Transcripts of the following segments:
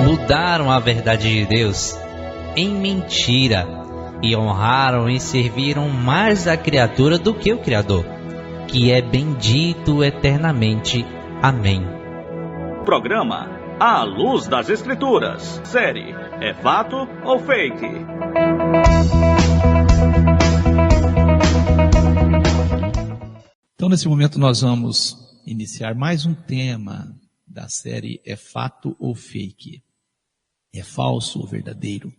mudaram a verdade de Deus em mentira e honraram e serviram mais a criatura do que o Criador, que é bendito eternamente. Amém. Programa À Luz das Escrituras. Série É Fato ou Fake? Então, nesse momento, nós vamos iniciar mais um tema da série É Fato ou Fake? É falso ou verdadeiro?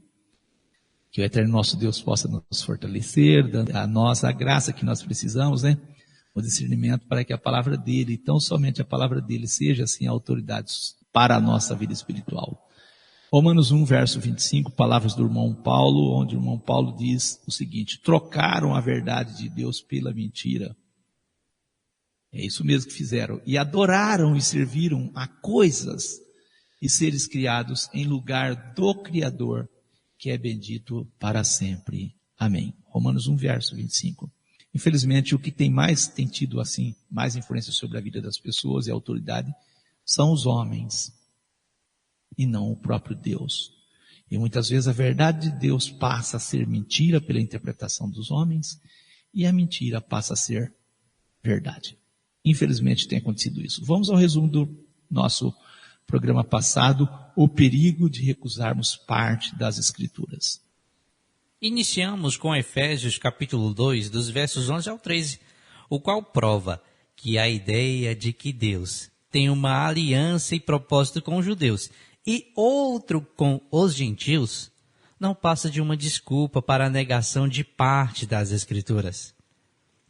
Que o eterno nosso Deus possa nos fortalecer, dando a nós a graça que nós precisamos, né? O discernimento para que a palavra dele, tão somente a palavra dele, seja assim a autoridade para a nossa vida espiritual. Romanos 1, verso 25, palavras do irmão Paulo, onde o irmão Paulo diz o seguinte: trocaram a verdade de Deus pela mentira. É isso mesmo que fizeram. E adoraram e serviram a coisas e seres criados em lugar do Criador, que é bendito para sempre. Amém. Romanos 1, verso 25. Infelizmente, o que tem tido assim, mais influência sobre a vida das pessoas e a autoridade, são os homens, e não o próprio Deus. E muitas vezes a verdade de Deus passa a ser mentira pela interpretação dos homens, e a mentira passa a ser verdade. Infelizmente tem acontecido isso. Vamos ao resumo do nosso programa passado, o perigo de recusarmos parte das Escrituras. Iniciamos com Efésios capítulo 2, dos versos 11 ao 13, o qual prova que a ideia de que Deus tem uma aliança e propósito com os judeus e outro com os gentios não passa de uma desculpa para a negação de parte das Escrituras.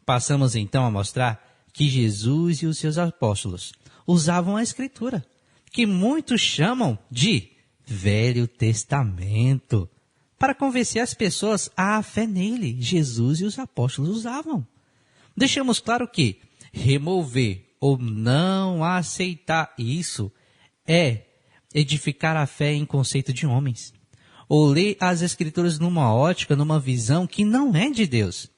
Passamos então a mostrar que Jesus e os seus apóstolos usavam a Escritura, que muitos chamam de Velho Testamento, para convencer as pessoas à fé nele. Jesus e os apóstolos usavam. Deixamos claro que remover ou não aceitar isso é edificar a fé em conceito de homens, ou ler as Escrituras numa ótica, numa visão que não é de Deus.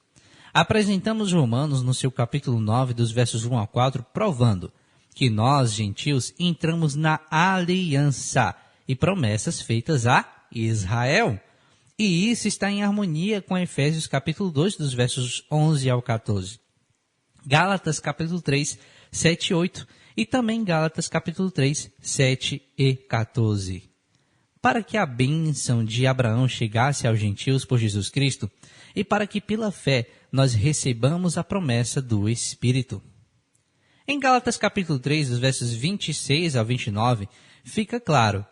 Apresentamos Romanos no seu capítulo 9, dos versos 1 a 4, provando que nós, gentios, entramos na aliança e promessas feitas a Israel. E isso está em harmonia com Efésios capítulo 2, dos versos 11 ao 14. Gálatas capítulo 3, 7 e 8. E também Gálatas capítulo 3, 7 e 14. Para que a bênção de Abraão chegasse aos gentios por Jesus Cristo, e para que pela fé nós recebamos a promessa do Espírito. Em Gálatas capítulo 3, dos versos 26 ao 29, fica claro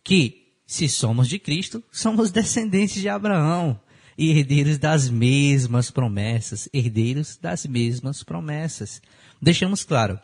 que, se somos de Cristo, somos descendentes de Abraão e herdeiros das mesmas promessas, herdeiros das mesmas promessas. Deixamos claro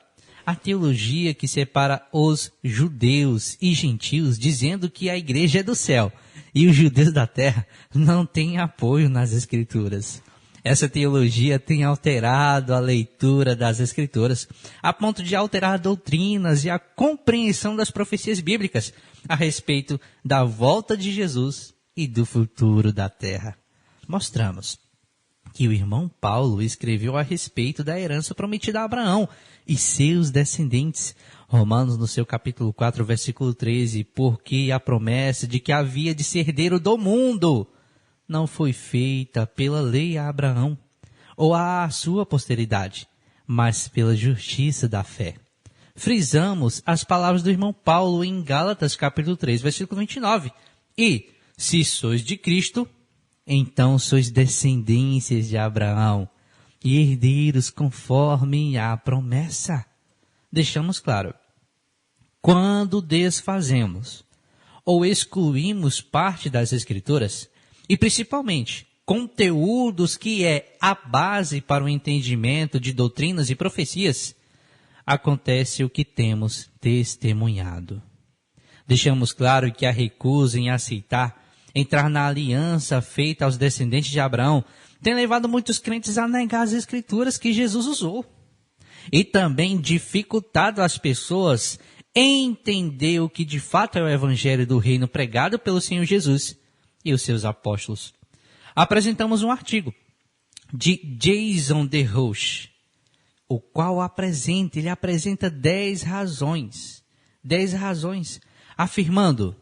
a teologia que separa os judeus e gentios, dizendo que a igreja é do céu e os judeus da terra não têm apoio nas Escrituras. Essa teologia tem alterado a leitura das Escrituras, a ponto de alterar doutrinas e a compreensão das profecias bíblicas a respeito da volta de Jesus e do futuro da terra. Mostramos que o irmão Paulo escreveu a respeito da herança prometida a Abraão e seus descendentes. Romanos, no seu capítulo 4, versículo 13, porque a promessa de que havia de ser herdeiro do mundo não foi feita pela lei a Abraão ou à sua posteridade, mas pela justiça da fé. Frisamos as palavras do irmão Paulo em Gálatas capítulo 3, versículo 29. E, se sois de Cristo, então sois descendências de Abraão e herdeiros conforme a promessa. Deixamos claro, quando desfazemos ou excluímos parte das Escrituras, e principalmente conteúdos que é a base para o entendimento de doutrinas e profecias, acontece o que temos testemunhado. Deixamos claro que a recusa em aceitar entrar na aliança feita aos descendentes de Abraão tem levado muitos crentes a negar as Escrituras que Jesus usou. E também dificultado as pessoas entender o que de fato é o Evangelho do Reino pregado pelo Senhor Jesus e os seus apóstolos. Apresentamos um artigo de Jason DeRoche, o qual apresenta 10 razões, afirmando: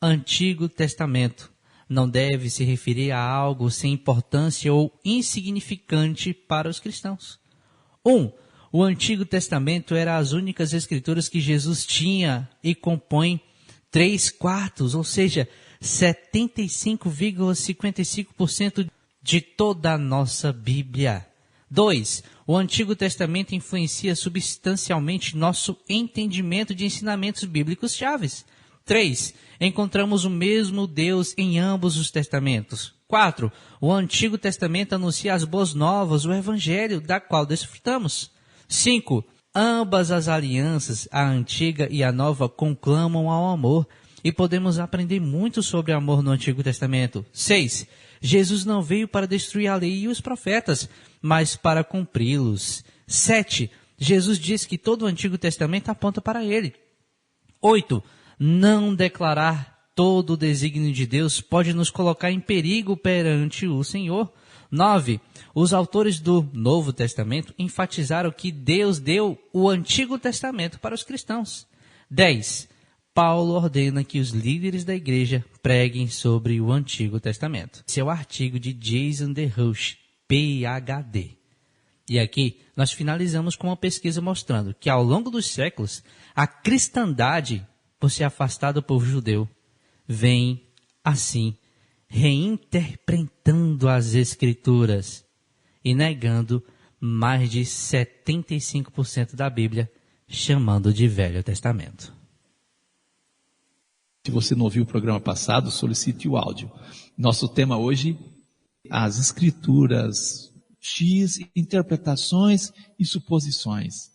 Antigo Testamento não deve se referir a algo sem importância ou insignificante para os cristãos. 1. O Antigo Testamento era as únicas escrituras que Jesus tinha e compõem 3/4, ou seja, 75,55% de toda a nossa Bíblia. 2. O Antigo Testamento influencia substancialmente nosso entendimento de ensinamentos bíblicos chaves. 3. Encontramos o mesmo Deus em ambos os testamentos. 4. O Antigo Testamento anuncia as boas novas, o Evangelho, da qual desfrutamos. 5. Ambas as alianças, a antiga e a nova, conclamam ao amor, e podemos aprender muito sobre amor no Antigo Testamento. 6. Jesus não veio para destruir a lei e os profetas, mas para cumpri-los. 7. Jesus diz que todo o Antigo Testamento aponta para ele. 8. Não declarar todo o desígnio de Deus pode nos colocar em perigo perante o Senhor. 9. Os autores do Novo Testamento enfatizaram que Deus deu o Antigo Testamento para os cristãos. 10. Paulo ordena que os líderes da igreja preguem sobre o Antigo Testamento. Esse é o artigo de Jason DeRouche, PhD. E aqui nós finalizamos com uma pesquisa mostrando que ao longo dos séculos, a cristandade, por se afastar do povo judeu, vem assim, reinterpretando as Escrituras e negando mais de 75% da Bíblia, chamando de Velho Testamento. Se você não ouviu o programa passado, solicite o áudio. Nosso tema hoje, as Escrituras, X, interpretações e suposições.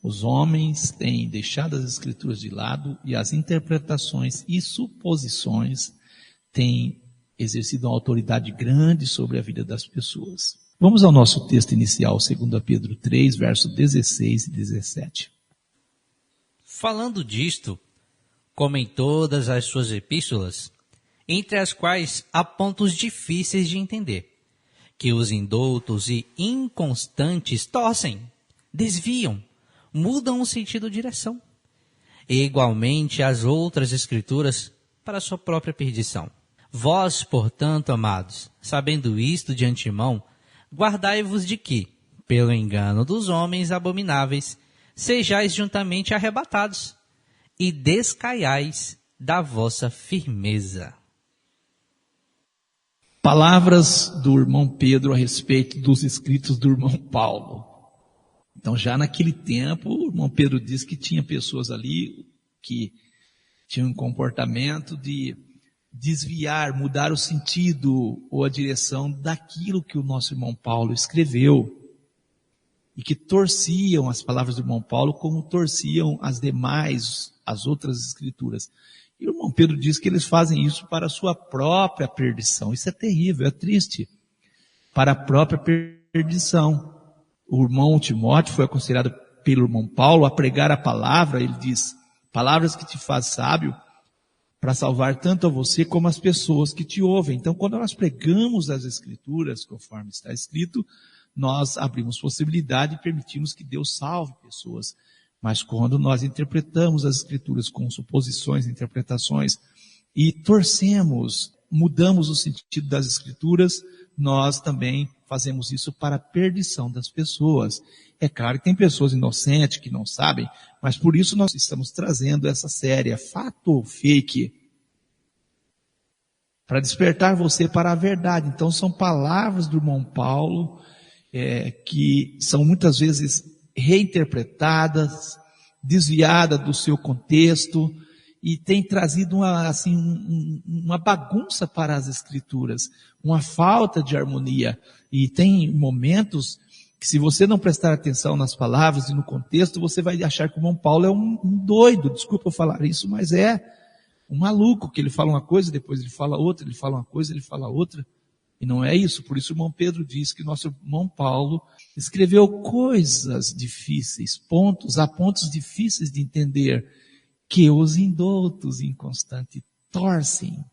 Os homens têm deixado as Escrituras de lado e as interpretações e suposições têm exercido uma autoridade grande sobre a vida das pessoas. Vamos ao nosso texto inicial, 2 Pedro 3, versos 16 e 17. Falando disto, como em todas as suas epístolas, entre as quais há pontos difíceis de entender, que os indoutos e inconstantes torcem, desviam, mudam o sentido de direção, e igualmente as outras escrituras para sua própria perdição. Vós, portanto, amados, sabendo isto de antemão, guardai-vos de que, pelo engano dos homens abomináveis, sejais juntamente arrebatados, e descaiais da vossa firmeza. Palavras do irmão Pedro a respeito dos escritos do irmão Paulo. Então, já naquele tempo, o irmão Pedro diz que tinha pessoas ali que tinham um comportamento de desviar, mudar o sentido ou a direção daquilo que o nosso irmão Paulo escreveu. E que torciam as palavras do irmão Paulo como torciam as outras escrituras. E o irmão Pedro diz que eles fazem isso para a sua própria perdição. Isso é terrível, é triste. Para a própria perdição. O irmão Timóteo foi aconselhado pelo irmão Paulo a pregar a palavra. Ele diz, palavras que te faz sábio para salvar tanto a você como as pessoas que te ouvem. Então, quando nós pregamos as escrituras, conforme está escrito, nós abrimos possibilidade e permitimos que Deus salve pessoas. Mas quando nós interpretamos as Escrituras com suposições, interpretações, e torcemos, mudamos o sentido das Escrituras, nós também fazemos isso para a perdição das pessoas. É claro que tem pessoas inocentes que não sabem, mas por isso nós estamos trazendo essa série, fato ou fake, para despertar você para a verdade. Então são palavras do irmão Paulo, que são muitas vezes reinterpretadas, desviadas do seu contexto, e tem trazido uma bagunça para as Escrituras, uma falta de harmonia. E tem momentos que, se você não prestar atenção nas palavras e no contexto, você vai achar que o irmão Paulo é um doido, desculpa eu falar isso, mas é um maluco, que ele fala uma coisa, depois ele fala outra, ele fala uma coisa, ele fala outra. E não é isso, por isso o irmão Pedro diz que nosso irmão Paulo escreveu coisas difíceis, há pontos difíceis de entender, que os indoutos inconstantes torcem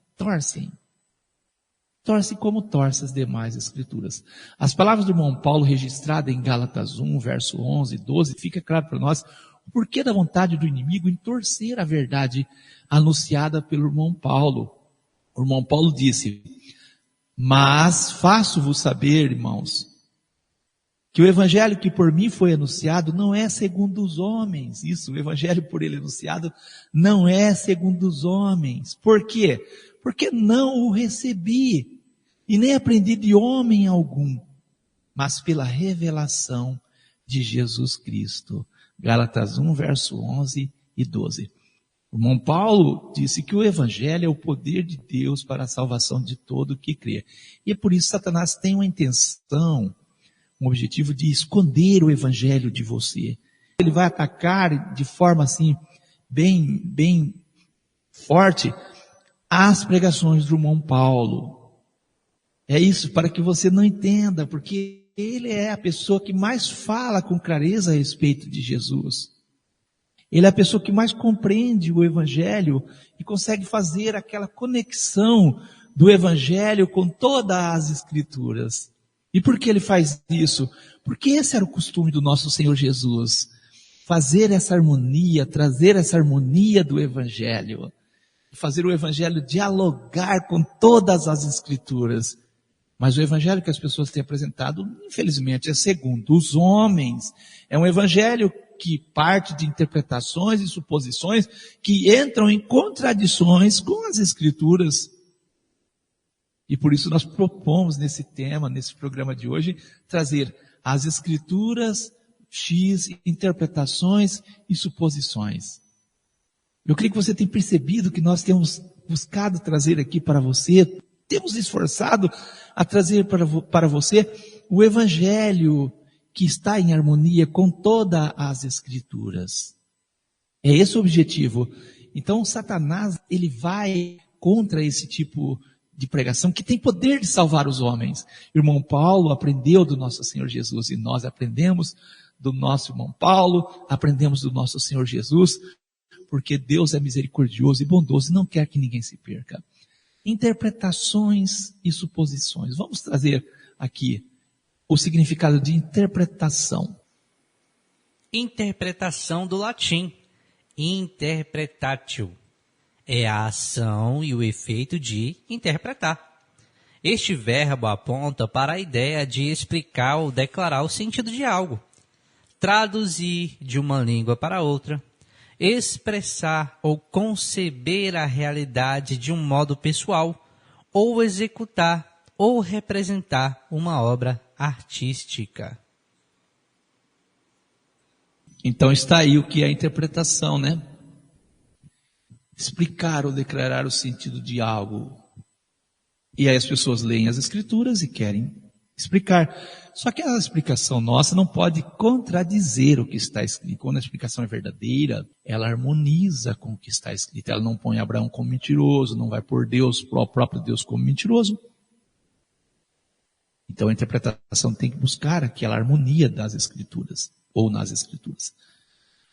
como torcem as demais escrituras. As palavras do irmão Paulo registradas em Gálatas 1, verso 11 e 12, fica claro para nós o porquê da vontade do inimigo em torcer a verdade anunciada pelo irmão Paulo. O irmão Paulo disse: mas faço-vos saber, irmãos, que o evangelho que por mim foi anunciado não é segundo os homens. Isso, o evangelho por ele anunciado não é segundo os homens. Por quê? Porque não o recebi e nem aprendi de homem algum, mas pela revelação de Jesus Cristo. Gálatas 1, verso 11 e 12. O irmão Paulo disse que o evangelho é o poder de Deus para a salvação de todo que crê. E é por isso que Satanás tem uma intenção, um objetivo de esconder o evangelho de você. Ele vai atacar de forma assim, bem forte, as pregações do irmão Paulo. É isso, para que você não entenda, porque ele é a pessoa que mais fala com clareza a respeito de Jesus. Ele é a pessoa que mais compreende o evangelho e consegue fazer aquela conexão do evangelho com todas as escrituras. E por que ele faz isso? Porque esse era o costume do nosso Senhor Jesus. Fazer essa harmonia, trazer essa harmonia do evangelho. Fazer o evangelho dialogar com todas as escrituras. Mas o evangelho que as pessoas têm apresentado, infelizmente, é segundo os homens. É um evangelho que parte de interpretações e suposições que entram em contradições com as escrituras. E por isso nós propomos nesse tema, nesse programa de hoje, trazer as escrituras, X, interpretações e suposições. Eu creio que você tem percebido que nós temos buscado trazer aqui para você, temos esforçado a trazer para você o evangelho que está em harmonia com todas as escrituras. É esse o objetivo. Então Satanás, ele vai contra esse tipo de pregação que tem poder de salvar os homens. O irmão Paulo aprendeu do nosso Senhor Jesus e nós aprendemos do nosso irmão Paulo, aprendemos do nosso Senhor Jesus, porque Deus é misericordioso e bondoso e não quer que ninguém se perca. Interpretações e suposições. Vamos trazer aqui o significado de interpretação. Interpretação do latim. Interpretatio. É a ação e o efeito de interpretar. Este verbo aponta para a ideia de explicar ou declarar o sentido de algo. Traduzir de uma língua para outra. Expressar ou conceber a realidade de um modo pessoal. Ou executar ou representar uma obra artística. Então está aí o que é a interpretação, né? Explicar ou declarar o sentido de algo. E aí as pessoas leem as escrituras e querem explicar. Só que a explicação nossa não pode contradizer o que está escrito. Quando a explicação é verdadeira, ela harmoniza com o que está escrito. Ela não põe Abraão como mentiroso, não vai pôr Deus, o próprio Deus como mentiroso. Então a interpretação tem que buscar aquela harmonia das escrituras, ou nas escrituras.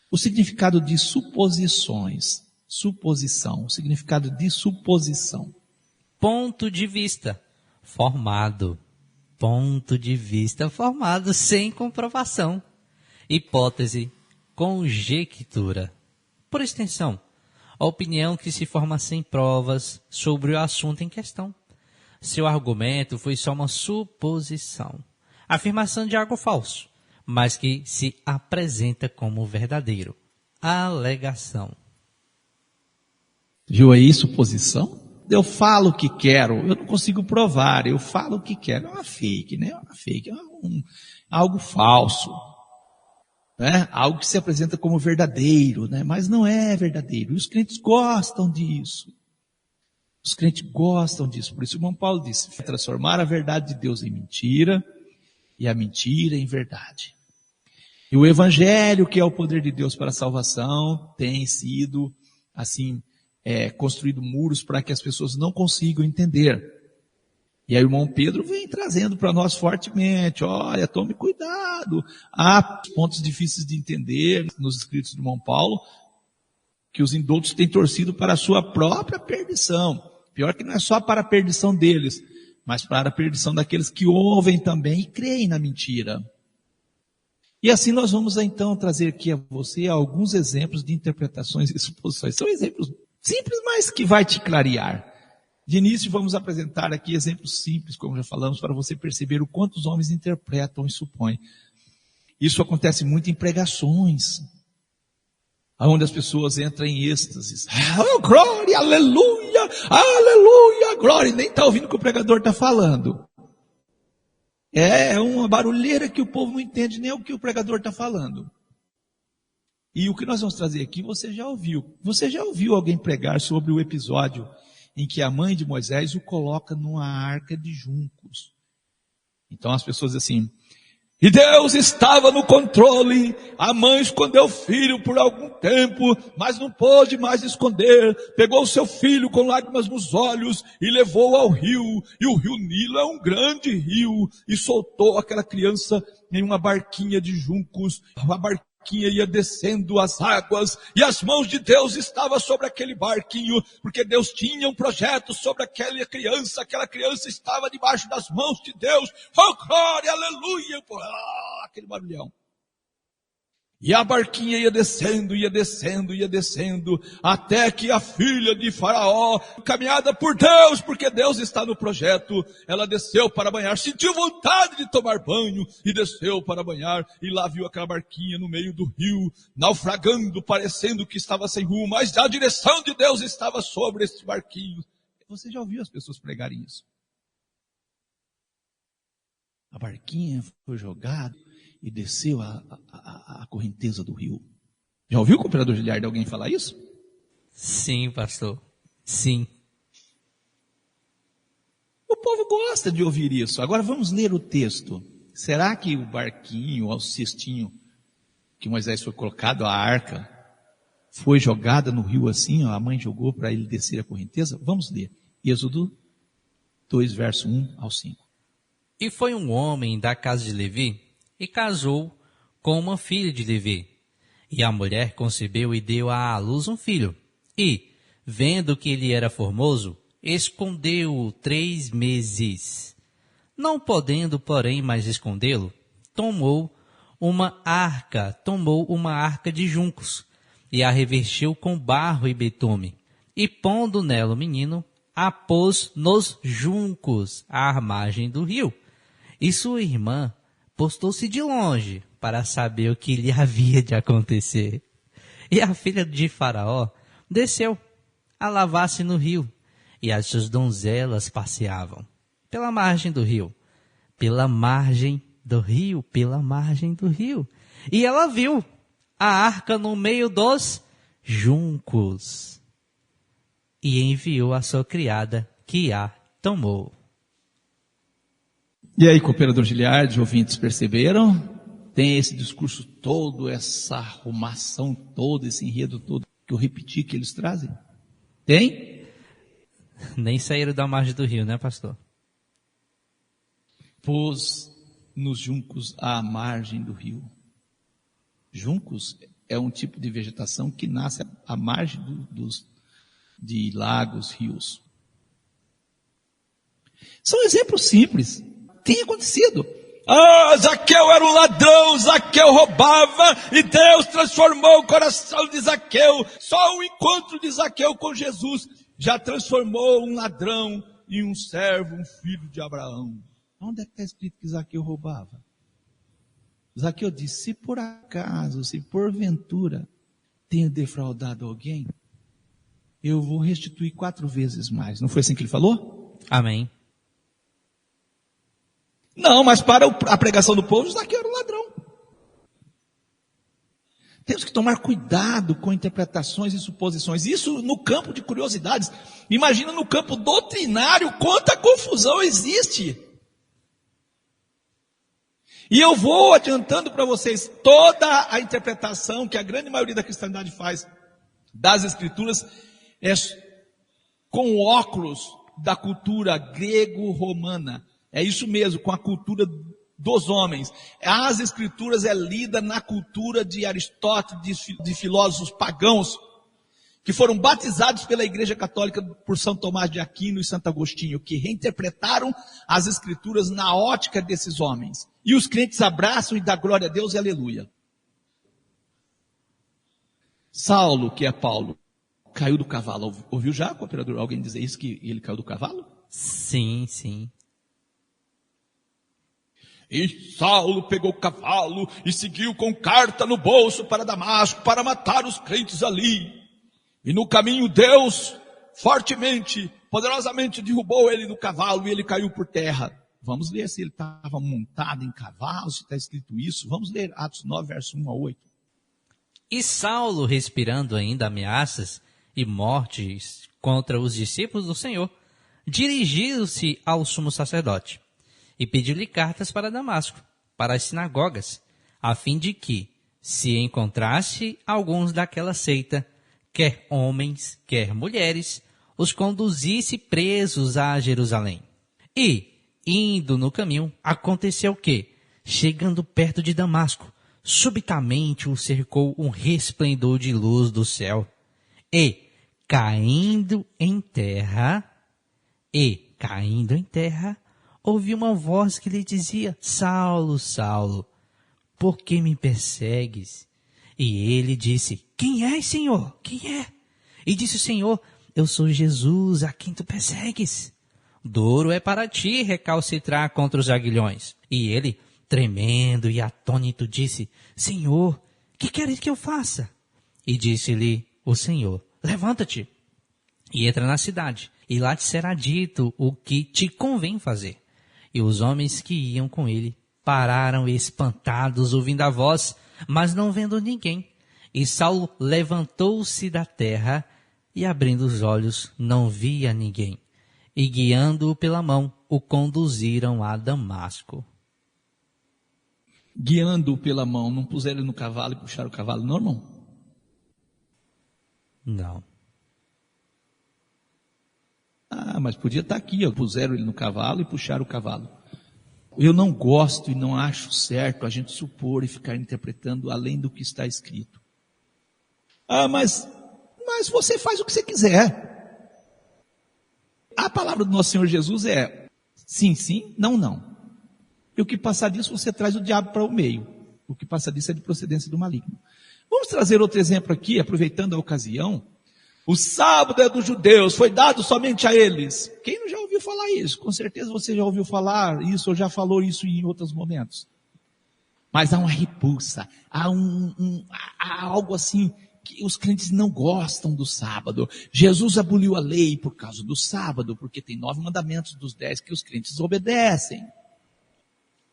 O significado de suposições. Suposição, o significado de suposição. Ponto de vista formado. Ponto de vista formado sem comprovação. Hipótese, conjectura. Por extensão, a opinião que se forma sem provas sobre o assunto em questão. Seu argumento foi só uma suposição, afirmação de algo falso, mas que se apresenta como verdadeiro. Alegação. Viu aí, suposição? Eu falo o que quero, eu não consigo provar, eu falo o que quero. É uma fake, né? É uma fake, é algo falso, né? Algo que se apresenta como verdadeiro, né? Mas não é verdadeiro. E os crentes gostam disso. Os crentes gostam disso. Por isso o irmão Paulo disse, transformar a verdade de Deus em mentira e a mentira em verdade. E o evangelho, que é o poder de Deus para a salvação, tem sido, assim, construído muros para que as pessoas não consigam entender. E aí o irmão Pedro vem trazendo para nós fortemente, olha, tome cuidado. Há pontos difíceis de entender nos escritos do irmão Paulo, que os indoutos têm torcido para a sua própria perdição. Pior que não é só para a perdição deles, mas para a perdição daqueles que ouvem também e creem na mentira. E assim nós vamos então trazer aqui a você alguns exemplos de interpretações e suposições. São exemplos simples, mas que vai te clarear. De início vamos apresentar aqui exemplos simples, como já falamos, para você perceber o quanto os homens interpretam e supõem. Isso acontece muito em pregações, onde as pessoas entram em êxtases. Oh, glória, aleluia, aleluia, glória. E nem está ouvindo o que o pregador está falando. É uma barulheira que o povo não entende nem o que o pregador está falando. E o que nós vamos trazer aqui, você já ouviu. Você já ouviu alguém pregar sobre o episódio em que a mãe de Moisés o coloca numa arca de juncos. Então as pessoas dizem assim, e Deus estava no controle, a mãe escondeu o filho por algum tempo, mas não pôde mais esconder, pegou o seu filho com lágrimas nos olhos e levou ao rio, e o rio Nilo é um grande rio, e soltou aquela criança em uma barquinha de juncos, a barquinha ia descendo as águas, e as mãos de Deus estavam sobre aquele barquinho, porque Deus tinha um projeto sobre aquela criança estava debaixo das mãos de Deus, oh glória, aleluia, aquele barulhão. E a barquinha ia descendo, até que a filha de Faraó, caminhada por Deus, porque Deus está no projeto, ela desceu para banhar, sentiu vontade de tomar banho, e desceu para banhar, e lá viu aquela barquinha no meio do rio, naufragando, parecendo que estava sem rumo, mas a direção de Deus estava sobre esse barquinho. Você já ouviu as pessoas pregarem isso? A barquinha foi jogada e desceu a correnteza do rio. Já ouviu o cooperador Giliardi alguém falar isso? Sim, pastor. Sim. O povo gosta de ouvir isso. Agora vamos ler o texto. Será que o barquinho, o cestinho que Moisés foi colocado, a arca, foi jogada no rio assim, a mãe jogou para ele descer a correnteza? Vamos ler. Êxodo 2, verso 1 ao 5. E foi um homem da casa de Levi, e casou com uma filha de Levi. E a mulher concebeu e deu à luz um filho. E, vendo que ele era formoso, escondeu-o 3 meses. Não podendo, porém, mais escondê-lo, tomou uma arca de juncos, e a revestiu com barro e betume. E pondo nela o menino, a pôs nos juncos, à margem do rio. E sua irmã postou-se de longe para saber o que lhe havia de acontecer. E a filha de Faraó desceu a lavar-se no rio, e as suas donzelas passeavam pela margem do rio. E ela viu a arca no meio dos juncos, e enviou a sua criada, que a tomou. E aí, cooperador Giliardi, ouvintes, perceberam? Tem esse discurso todo, essa arrumação toda, esse enredo todo que eu repeti que eles trazem? Tem? Nem saíram da margem do rio, né, pastor? Pôs nos juncos à margem do rio. Juncos é um tipo de vegetação que nasce à margem de lagos, rios. São exemplos simples. Tem acontecido. Zaqueu era um ladrão, Zaqueu roubava, e Deus transformou o coração de Zaqueu. Só o encontro de Zaqueu com Jesus já transformou um ladrão em um servo, um filho de Abraão. Onde é que está escrito que Zaqueu roubava? Zaqueu disse, se por acaso, se porventura tenho defraudado alguém, eu vou restituir 4 vezes mais. Não foi assim que ele falou? Amém. Não, mas para a pregação do povo, Zaqueu era um ladrão. Temos que tomar cuidado com interpretações e suposições. Isso no campo de curiosidades. Imagina no campo doutrinário quanta confusão existe. E eu vou adiantando para vocês toda a interpretação que a grande maioria da cristandade faz das Escrituras é com o óculos da cultura grego-romana. É isso mesmo, com a cultura dos homens. As Escrituras é lida na cultura de Aristóteles, de filósofos pagãos. que foram batizados pela Igreja Católica por São Tomás de Aquino e Santo Agostinho, que reinterpretaram as Escrituras na ótica desses homens. E os crentes abraçam e dão glória a Deus e aleluia. Saulo, que é Paulo, caiu do cavalo. Ouviu já, cooperador, alguém dizer isso, que ele caiu do cavalo? Sim, sim. E Saulo pegou o cavalo e seguiu com carta no bolso para Damasco, para matar os crentes ali. E no caminho Deus, fortemente, poderosamente derrubou ele do cavalo e ele caiu por terra. Vamos ler se ele estava montado em cavalo, se está escrito isso. Vamos ler Atos 9, verso 1 a 8. E Saulo, respirando ainda ameaças e mortes contra os discípulos do Senhor, dirigiu-se ao sumo sacerdote e pediu-lhe cartas para Damasco, para as sinagogas, a fim de que, se encontrasse alguns daquela seita, quer homens, quer mulheres, os conduzisse presos a Jerusalém. E, indo no caminho, aconteceu que, chegando perto de Damasco, subitamente o cercou um resplendor de luz do céu. E, caindo em terra, ouviu uma voz que lhe dizia: Saulo, Saulo, por que me persegues? E ele disse: Quem és, Senhor? Quem é? E disse o Senhor: Eu sou Jesus, a quem tu persegues. Duro é para ti recalcitrar contra os aguilhões. E ele, tremendo e atônito, disse: Senhor, que queres que eu faça? E disse-lhe o Senhor: Levanta-te e entra na cidade, e lá te será dito o que te convém fazer. E os homens que iam com ele pararam espantados, ouvindo a voz, mas não vendo ninguém. E Saulo levantou-se da terra e, abrindo os olhos, não via ninguém. E, guiando-o pela mão, o conduziram a Damasco. Guiando-o pela mão, não puseram ele no cavalo e puxaram o cavalo, não, irmão? Não. Mas podia estar aqui, ó. Puseram ele no cavalo e puxaram o cavalo. Eu não gosto e não acho certo a gente supor e ficar interpretando além do que está escrito. Mas você faz o que você quiser. A palavra do nosso Senhor Jesus é sim, sim, não, não. E o que passar disso, você traz o diabo para o meio. O que passar disso é de procedência do maligno. Vamos trazer outro exemplo aqui, aproveitando a ocasião. O sábado é dos judeus, foi dado somente a eles. Quem não já ouviu falar isso? Com certeza você já ouviu falar isso, ou já falou isso em outros momentos. Mas há uma repulsa, há algo assim, que os crentes não gostam do sábado. Jesus aboliu a lei por causa do sábado, porque tem 9 mandamentos dos 10 que os crentes obedecem.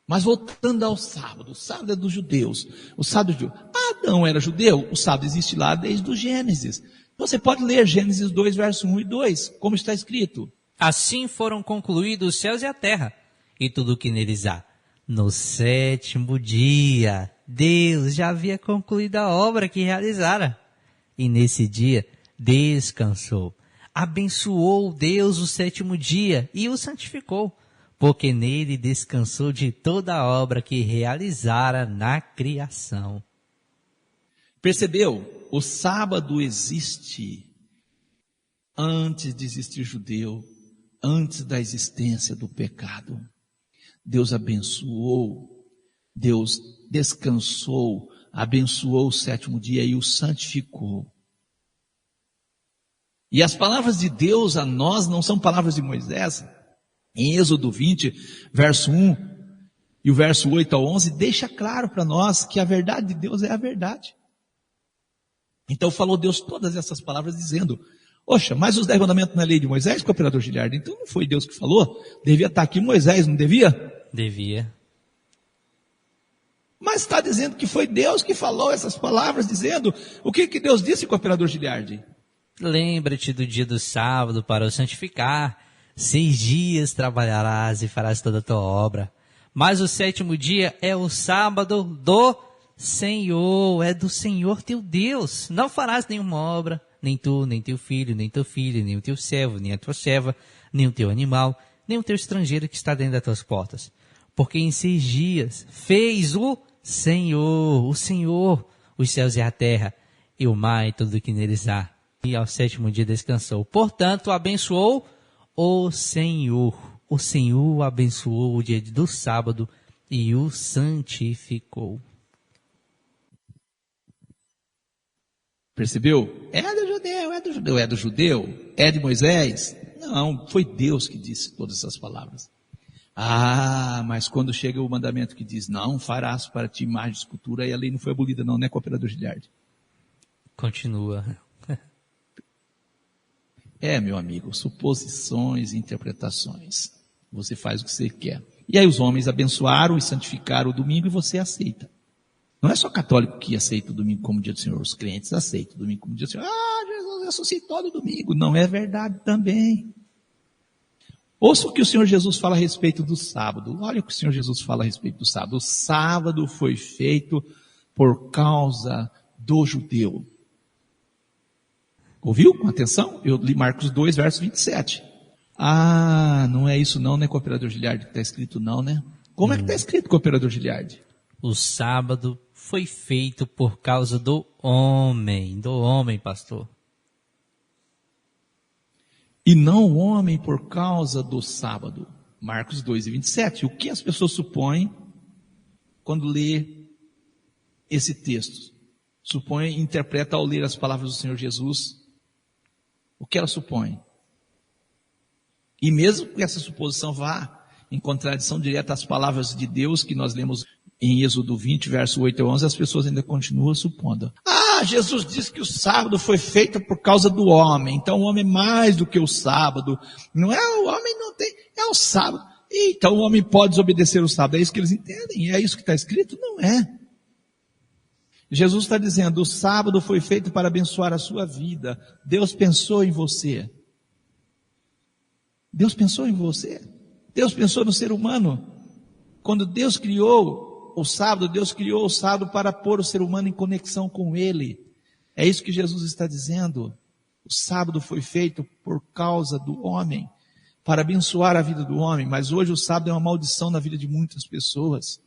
Mas voltando ao sábado, o sábado é dos judeus. O sábado é judeu. Adão era judeu, o sábado existe lá desde o Gênesis. Você pode ler Gênesis 2, verso 1 e 2, como está escrito. Assim foram concluídos os céus e a terra, e tudo o que neles há. No 7º dia, Deus já havia concluído a obra que realizara. E nesse dia, descansou. Abençoou Deus o 7º dia e o santificou, porque nele descansou de toda a obra que realizara na criação. Percebeu? O sábado existe antes de existir judeu, antes da existência do pecado. Deus abençoou, Deus descansou, abençoou o 7º dia e o santificou. E as palavras de Deus a nós não são palavras de Moisés. Em Êxodo 20, verso 1 e o verso 8 ao 11, deixa claro para nós que a verdade de Deus é a verdade. Então falou Deus todas essas palavras dizendo: Oxa, mas os 10 mandamentos na lei de Moisés, cooperador Giliardo, então não foi Deus que falou? Devia estar aqui Moisés, não devia? Devia. Mas está dizendo que foi Deus que falou essas palavras, dizendo, o que Deus disse, cooperador Giliardi? Lembra-te do dia do sábado para o santificar. 6 dias trabalharás e farás toda a tua obra. Mas o 7º dia é o sábado do Senhor, é do Senhor teu Deus. Não farás nenhuma obra, nem tu, nem teu filho, nem teu filho, nem o teu servo, nem a tua serva, nem o teu animal, nem o teu estrangeiro que está dentro das tuas portas. Porque em 6 dias fez o Senhor, os céus e a terra, e o mar e tudo o que neles há. e ao sétimo dia descansou. Portanto, abençoou o Senhor. O Senhor abençoou o dia do sábado e o santificou. Percebeu? É do judeu, é do judeu, é do judeu, é de Moisés. Não, foi Deus que disse todas essas palavras. Ah, mas quando chega o mandamento que diz, não farás para ti imagem de escultura, aí a lei não foi abolida não, né, cooperador Giliardi? Continua. É, meu amigo, suposições e interpretações. Você faz o que você quer. E aí os homens abençoaram e santificaram o domingo e você aceita. Não é só católico que aceita o domingo como dia do Senhor, os crentes aceitam o domingo como dia do Senhor. Ah, Jesus ressuscitou no domingo. Não é verdade também. Ouça o que o Senhor Jesus fala a respeito do sábado. Olha o que o Senhor Jesus fala a respeito do sábado. O sábado foi feito por causa do judeu. Ouviu? Com atenção? Eu li Marcos 2, verso 27. Ah, não é isso não, né, cooperador Giliardi, que está escrito não, né? Como é que está escrito, cooperador Giliardi? O sábado foi feito por causa do homem, pastor. E não o homem por causa do sábado. Marcos 2 e 27. O que as pessoas supõem quando lê esse texto? Supõe, interpreta ao ler as palavras do Senhor Jesus. O que ela supõe? E mesmo que essa suposição vá em contradição direta às palavras de Deus que nós lemos em Êxodo 20, verso 8 e 11, as pessoas ainda continuam supondo. Ah, Jesus disse que o sábado foi feito por causa do homem, então o homem é mais do que o sábado. Não é o homem, não tem, é o sábado. Então o homem pode desobedecer o sábado, é isso que eles entendem, é isso que está escrito? Não é. Jesus está dizendo, o sábado foi feito para abençoar a sua vida. Deus pensou em você. Deus pensou em você. Deus pensou no ser humano. Quando Deus criou o sábado, Deus criou o sábado para pôr o ser humano em conexão com Ele. É isso que Jesus está dizendo. O sábado foi feito por causa do homem, para abençoar a vida do homem. Mas hoje o sábado é uma maldição na vida de muitas pessoas.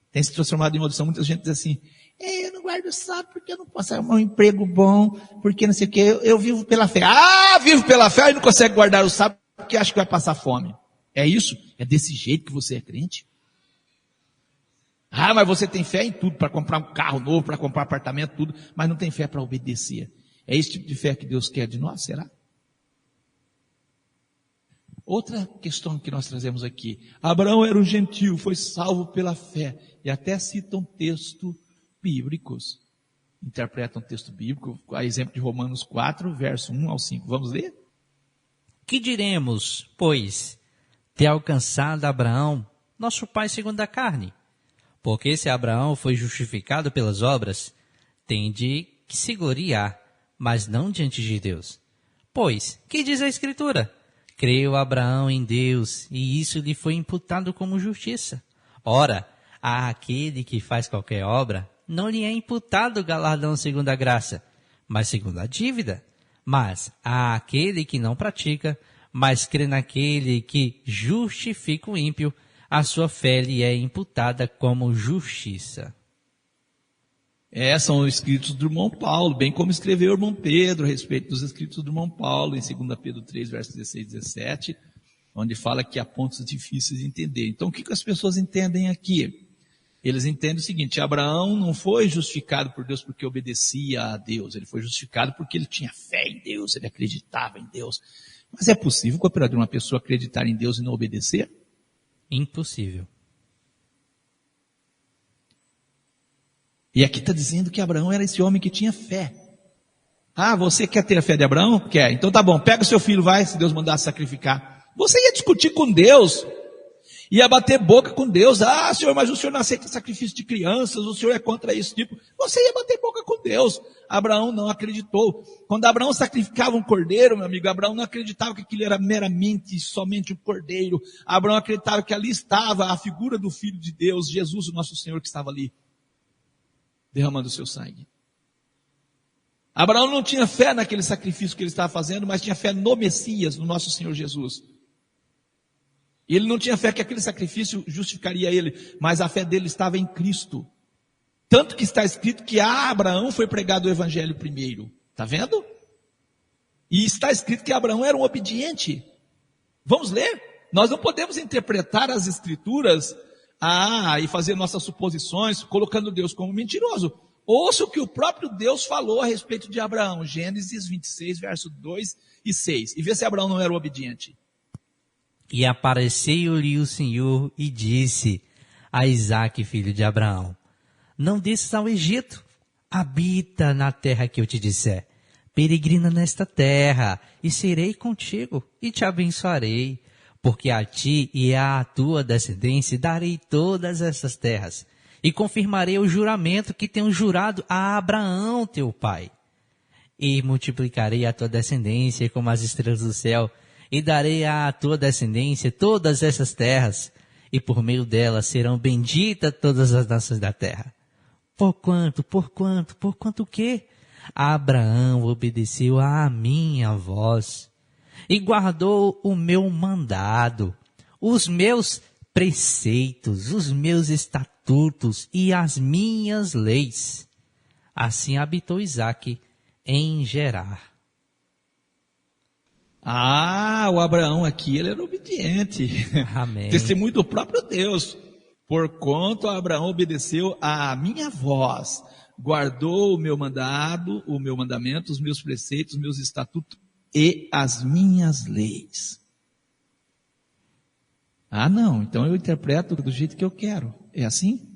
Tem se transformado em maldição. Muita gente diz assim, eu não guardo o sábado porque eu não posso arrumar um emprego bom, porque não sei o que, eu vivo pela fé. Ah, vivo pela fé e não consegue guardar o sábado porque acha que vai passar fome. É isso? É desse jeito que você é crente? Ah, mas você tem fé em tudo, para comprar um carro novo, para comprar apartamento, tudo, mas não tem fé para obedecer. É esse tipo de fé que Deus quer de nós, será? Outra questão que nós trazemos aqui. Abraão era um gentil, foi salvo pela fé. E até citam textos bíblicos. Interpretam texto bíblico, a exemplo de Romanos 4, verso 1 ao 5. Vamos ler? Que diremos, pois, ter alcançado Abraão, nosso pai segundo a carne? Porque se Abraão foi justificado pelas obras, tem de que se gloriar, mas não diante de Deus. Pois, que diz a Escritura? Creu Abraão em Deus, e isso lhe foi imputado como justiça. Ora, a aquele que faz qualquer obra, não lhe é imputado o galardão segundo a graça, mas segundo a dívida. Mas a aquele que não pratica, mas crê naquele que justifica o ímpio, a sua fé lhe é imputada como justiça. São os escritos do irmão Paulo, bem como escreveu o irmão Pedro a respeito dos escritos do irmão Paulo, em 2 Pedro 3, versos 16 e 17, onde fala que há pontos difíceis de entender. Então, o que as pessoas entendem aqui? Eles entendem o seguinte, Abraão não foi justificado por Deus porque obedecia a Deus, ele foi justificado porque ele tinha fé em Deus, ele acreditava em Deus. Mas é possível, cooperador, uma pessoa acreditar em Deus e não obedecer? Impossível. E aqui está dizendo que Abraão era esse homem que tinha fé. Ah, você quer ter a fé de Abraão? Quer. Então tá bom, pega o seu filho, vai, se Deus mandar sacrificar. Você ia discutir com Deus, ia bater boca com Deus. Ah, Senhor, mas o Senhor não aceita sacrifício de crianças, o Senhor é contra isso. Tipo, você ia bater boca com Deus. Abraão não acreditou. Quando Abraão sacrificava um cordeiro, meu amigo, Abraão não acreditava que aquilo era meramente, somente um cordeiro. Abraão acreditava que ali estava a figura do Filho de Deus, Jesus, o nosso Senhor, que estava ali, derramando o seu sangue. Abraão não tinha fé naquele sacrifício que ele estava fazendo, mas tinha fé no Messias, no nosso Senhor Jesus. E ele não tinha fé que aquele sacrifício justificaria ele, mas a fé dele estava em Cristo. Tanto que está escrito que a Abraão foi pregado o evangelho primeiro. Está vendo? E está escrito que Abraão era um obediente. Vamos ler? Nós não podemos interpretar as escrituras e fazer nossas suposições, colocando Deus como mentiroso. Ouça o que o próprio Deus falou a respeito de Abraão. Gênesis 26, verso 2 e 6. E vê se Abraão não era obediente. E apareceu-lhe o Senhor e disse a Isaque, filho de Abraão: não desças ao Egito, habita na terra que eu te disser. Peregrina nesta terra, e serei contigo, e te abençoarei, porque a ti e à tua descendência darei todas essas terras, e confirmarei o juramento que tenho jurado a Abraão teu pai. E multiplicarei a tua descendência como as estrelas do céu, e darei à tua descendência todas essas terras, e por meio delas serão benditas todas as nações da terra. Porquanto o quê? Abraão obedeceu à minha voz, e guardou o meu mandado, os meus preceitos, os meus estatutos e as minhas leis. Assim habitou Isaque em Gerar. O Abraão aqui, ele era obediente. Amém. Testemunho do próprio Deus. Porquanto Abraão obedeceu à minha voz, guardou o meu mandado, o meu mandamento, os meus preceitos, os meus estatutos e as minhas leis. Não, então eu interpreto do jeito que eu quero. É assim?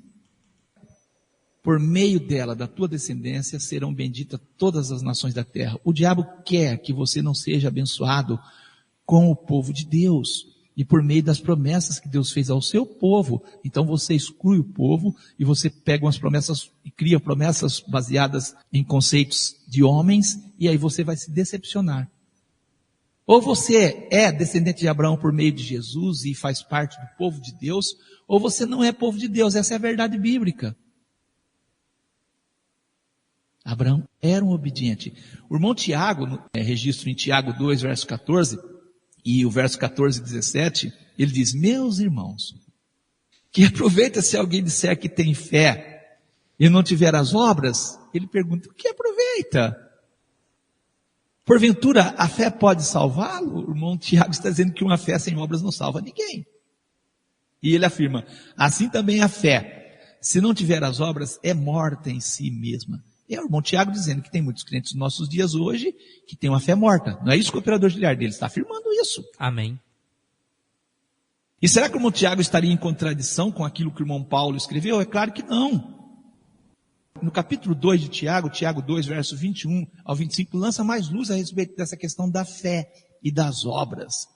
Por meio dela, da tua descendência, serão benditas todas as nações da terra. O diabo quer que você não seja abençoado com o povo de Deus. E por meio das promessas que Deus fez ao seu povo. Então você exclui o povo e você pega umas promessas e cria promessas baseadas em conceitos de homens. E aí você vai se decepcionar. Ou você é descendente de Abraão por meio de Jesus e faz parte do povo de Deus. Ou você não é povo de Deus. Essa é a verdade bíblica. Abraão era um obediente. O irmão Tiago, registro em Tiago 2, verso 14, e o verso 14 e 17, ele diz: meus irmãos, que aproveita se alguém disser que tem fé e não tiver as obras? Ele pergunta: o que aproveita? Porventura a fé pode salvá-lo? O irmão Tiago está dizendo que uma fé sem obras não salva ninguém. E ele afirma: assim também a fé, se não tiver as obras, é morta em si mesma. É o irmão Tiago dizendo que tem muitos crentes nos nossos dias hoje que tem uma fé morta. Não é isso que o operador de lar dele está afirmando isso. Amém. E será que o irmão Tiago estaria em contradição com aquilo que o irmão Paulo escreveu? É claro que não. No capítulo 2 de Tiago, Tiago 2, verso 21 ao 25, lança mais luz a respeito dessa questão da fé e das obras.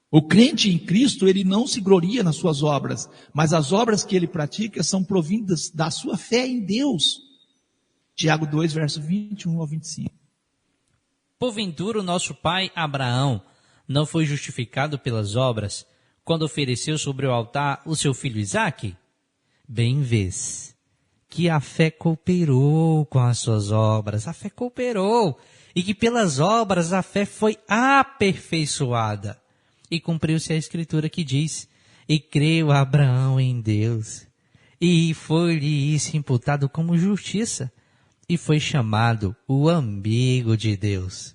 O crente em Cristo, ele não se gloria nas suas obras, mas as obras que ele pratica são provindas da sua fé em Deus. Tiago 2, verso 21 ao 25. Porventura o nosso pai Abraão não foi justificado pelas obras quando ofereceu sobre o altar o seu filho Isaque? Bem vês que a fé cooperou com as suas obras, a fé cooperou, e que pelas obras a fé foi aperfeiçoada. E cumpriu-se a escritura que diz: e creu Abraão em Deus, e foi-lhe isso imputado como justiça. E foi chamado o amigo de Deus.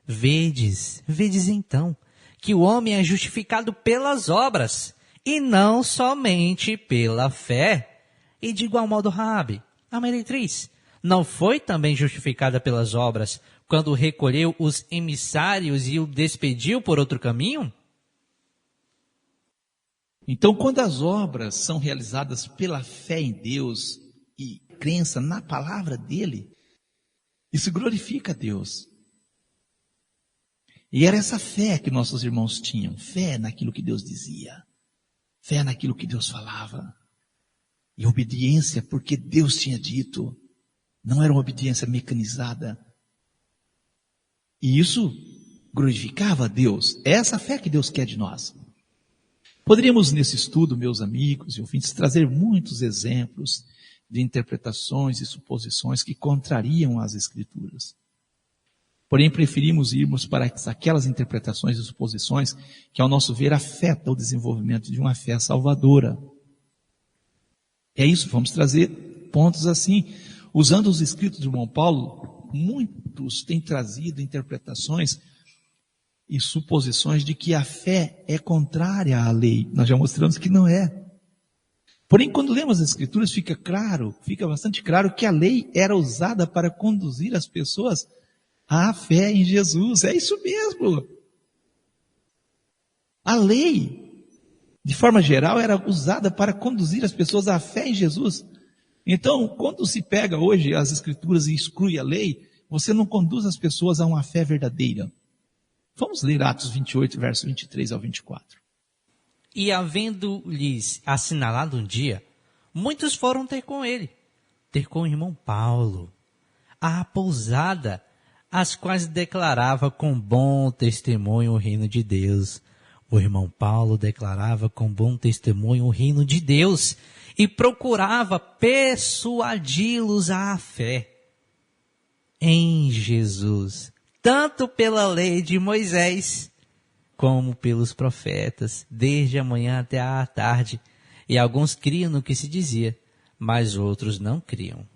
Vedes então, que o homem é justificado pelas obras, e não somente pela fé. E de igual modo Raabe, a meretriz, não foi também justificada pelas obras, quando recolheu os emissários e o despediu por outro caminho? Então, quando as obras são realizadas pela fé em Deus e crença na palavra dele, isso glorifica a Deus. E era essa fé que nossos irmãos tinham, fé naquilo que Deus dizia, fé naquilo que Deus falava, e obediência porque Deus tinha dito, não era uma obediência mecanizada. E isso glorificava a Deus, é essa fé que Deus quer de nós. Poderíamos nesse estudo, meus amigos e ouvintes, trazer muitos exemplos de interpretações e suposições que contrariam as Escrituras. Porém, preferimos irmos para aquelas interpretações e suposições que, ao nosso ver, afetam o desenvolvimento de uma fé salvadora. É isso, vamos trazer pontos assim, usando os escritos do irmão Paulo, muitos têm trazido interpretações e suposições de que a fé é contrária à lei. Nós já mostramos que não é. Porém, quando lemos as Escrituras, fica bastante claro que a lei era usada para conduzir as pessoas à fé em Jesus. É isso mesmo. A lei, de forma geral, era usada para conduzir as pessoas à fé em Jesus. Então, quando se pega hoje as Escrituras e exclui a lei, você não conduz as pessoas a uma fé verdadeira. Vamos ler Atos 28, versos 23 ao 24. E havendo-lhes assinalado um dia, muitos foram ter com o irmão Paulo, à pousada, as quais declarava com bom testemunho o reino de Deus. O irmão Paulo declarava com bom testemunho o reino de Deus e procurava persuadi-los à fé em Jesus, tanto pela lei de Moisés, como pelos profetas, desde a manhã até a tarde. E alguns criam no que se dizia, mas outros não criam.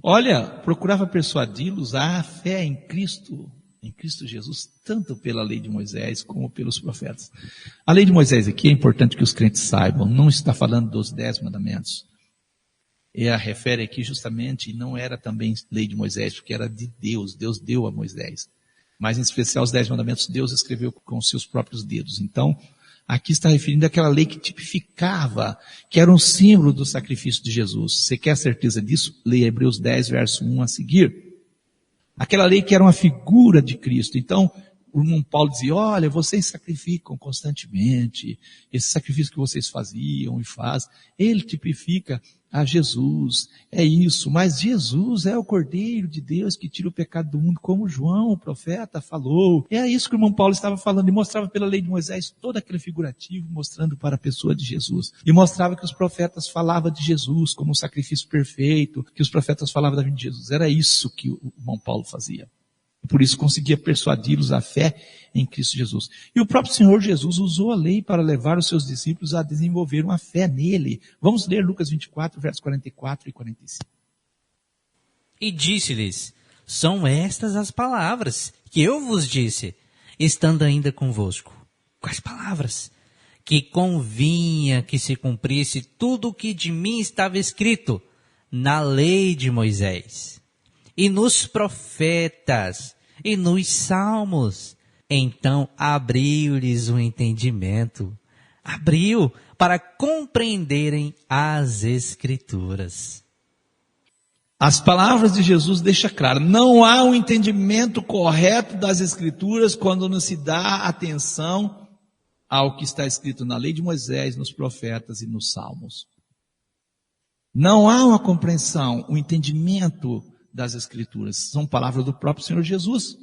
Olha, procurava persuadi-los à fé em Cristo Jesus, tanto pela lei de Moisés como pelos profetas. A lei de Moisés aqui é importante que os crentes saibam, não está falando dos 10 mandamentos. Refere aqui justamente, não era também lei de Moisés, porque era de Deus, Deus deu a Moisés. Mas em especial os 10 mandamentos Deus escreveu com os seus próprios dedos. Então, aqui está referindo àquela lei que tipificava, que era um símbolo do sacrifício de Jesus. Você quer certeza disso? Leia Hebreus 10, verso 1 a seguir. Aquela lei que era uma figura de Cristo. Então, o irmão Paulo dizia, olha, vocês sacrificam constantemente, esse sacrifício que vocês faziam e fazem, ele tipifica a Jesus, é isso, mas Jesus é o Cordeiro de Deus que tira o pecado do mundo, como João, o profeta, falou. É isso que o irmão Paulo estava falando, e mostrava pela lei de Moisés todo aquele figurativo, mostrando para a pessoa de Jesus. E mostrava que os profetas falavam de Jesus como um sacrifício perfeito, que os profetas falavam da vida de Jesus. Era isso que o irmão Paulo fazia. E por isso conseguia persuadi-los à fé em Cristo Jesus. E o próprio Senhor Jesus usou a lei para levar os seus discípulos a desenvolver uma fé nele. Vamos ler Lucas 24, versos 44 e 45. E disse-lhes, são estas as palavras que eu vos disse, estando ainda convosco. Quais palavras? Que convinha que se cumprisse tudo o que de mim estava escrito na lei de Moisés, e nos profetas, e nos salmos. Então abriu-lhes o entendimento, abriu para compreenderem as Escrituras. As palavras de Jesus deixam claro, não há um entendimento correto das Escrituras quando não se dá atenção ao que está escrito na lei de Moisés, nos profetas e nos salmos. Não há uma compreensão, um entendimento das Escrituras. São palavras do próprio Senhor Jesus.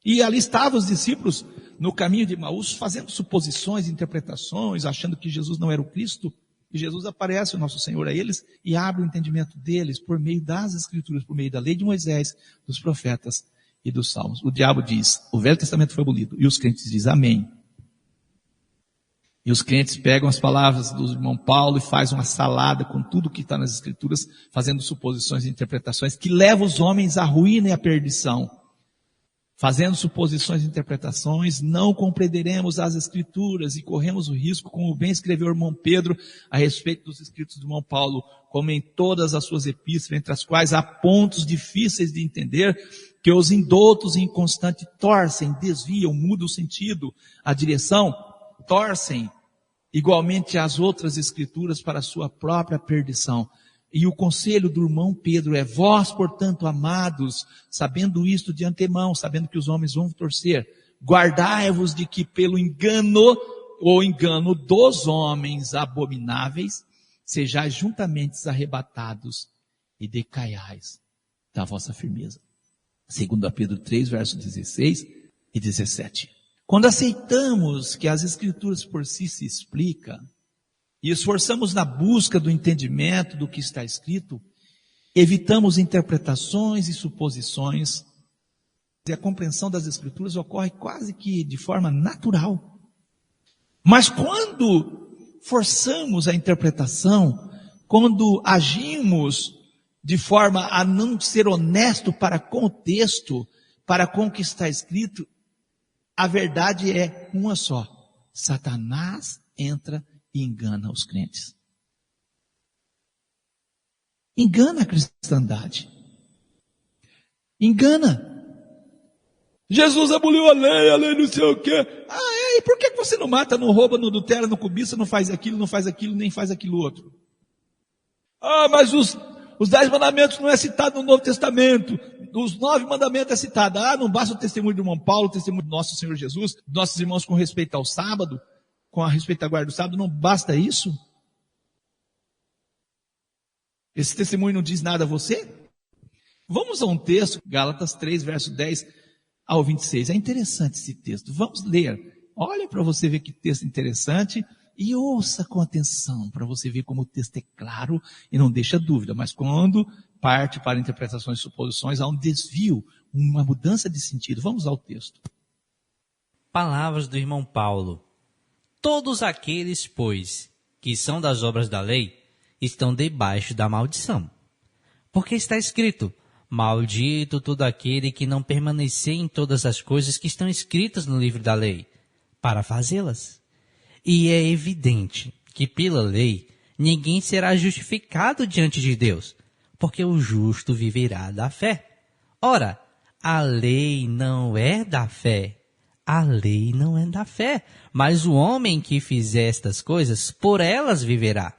E ali estavam os discípulos no caminho de Emaús fazendo suposições, interpretações, achando que Jesus não era o Cristo. E Jesus aparece, o nosso Senhor, a eles e abre o entendimento deles por meio das Escrituras, por meio da lei de Moisés, dos profetas e dos salmos. O diabo diz, o Velho Testamento foi abolido. E os crentes dizem amém. E os crentes pegam as palavras do irmão Paulo e fazem uma salada com tudo que está nas Escrituras, fazendo suposições e interpretações que levam os homens à ruína e à perdição. Fazendo suposições e interpretações, não compreenderemos as Escrituras e corremos o risco, como bem escreveu o irmão Pedro a respeito dos escritos do irmão Paulo, como em todas as suas epístolas, entre as quais há pontos difíceis de entender, que os indoutos e inconstantes torcem, desviam, mudam o sentido, a direção, torcem igualmente as outras Escrituras para a sua própria perdição. E o conselho do irmão Pedro é, vós, portanto, amados, sabendo isto de antemão, sabendo que os homens vão torcer, guardai-vos de que pelo engano, ou engano dos homens abomináveis, sejais juntamente arrebatados e decaiais da vossa firmeza. 2 Pedro 3, versos 16 e 17. Quando aceitamos que as Escrituras por si se explicam, e esforçamos na busca do entendimento do que está escrito, evitamos interpretações e suposições, e a compreensão das Escrituras ocorre quase que de forma natural. Mas quando forçamos a interpretação, quando agimos de forma a não ser honesto para com o texto, para com o que está escrito, a verdade é uma só. Satanás entra e engana os crentes. Engana a cristandade. Engana. Jesus aboliu a lei não sei o quê. E por que você não mata, não rouba, não adultera, não cobiça, não faz aquilo, nem faz aquilo outro? Mas os 10 mandamentos não é citado no Novo Testamento. Os 9 mandamentos é citado. Não basta o testemunho do irmão Paulo, o testemunho do nosso Senhor Jesus, nossos irmãos com respeito ao sábado, com a respeito à guarda do sábado, não basta isso? Esse testemunho não diz nada a você? Vamos a um texto, Gálatas 3, verso 10 ao 26. É interessante esse texto. Vamos ler. Olha para você ver que texto interessante e ouça com atenção para você ver como o texto é claro e não deixa dúvida. Mas quando parte para interpretações e suposições, há um desvio, uma mudança de sentido. Vamos ao texto. Palavras do irmão Paulo. Todos aqueles, pois, que são das obras da lei, estão debaixo da maldição. Porque está escrito: maldito todo aquele que não permanecer em todas as coisas que estão escritas no livro da lei, para fazê-las. E é evidente que pela lei ninguém será justificado diante de Deus, porque o justo viverá da fé. Ora, a lei não é da fé. A lei não é da fé, mas o homem que fizer estas coisas, por elas viverá.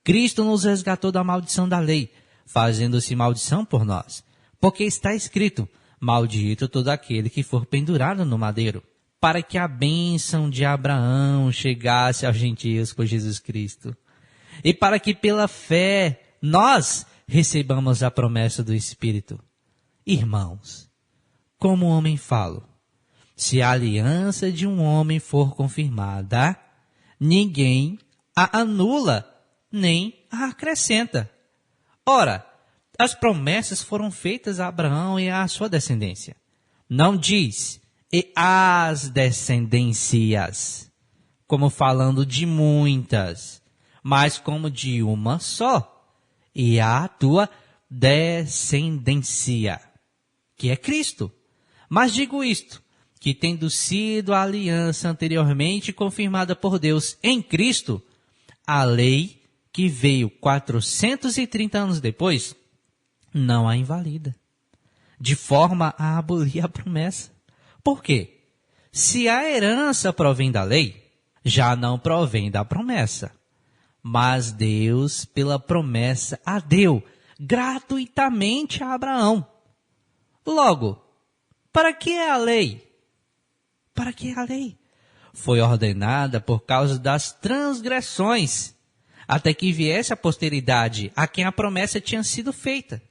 Cristo nos resgatou da maldição da lei, fazendo-se maldição por nós. Porque está escrito: maldito todo aquele que for pendurado no madeiro, para que a bênção de Abraão chegasse aos gentios por Jesus Cristo. E para que pela fé nós recebamos a promessa do Espírito. Irmãos, como homem falo, se a aliança de um homem for confirmada, ninguém a anula, nem a acrescenta. Ora, as promessas foram feitas a Abraão e à sua descendência. Não diz, e as descendências, como falando de muitas, mas como de uma só, e a tua descendência, que é Cristo. Mas digo isto, que tendo sido a aliança anteriormente confirmada por Deus em Cristo, a lei que veio 430 anos depois, não a invalida, de forma a abolir a promessa. Por quê? Se a herança provém da lei, já não provém da promessa. Mas Deus, pela promessa, a deu gratuitamente a Abraão. Logo, para que é a lei? Para que é a lei? Foi ordenada por causa das transgressões, até que viesse a posteridade a quem a promessa tinha sido feita.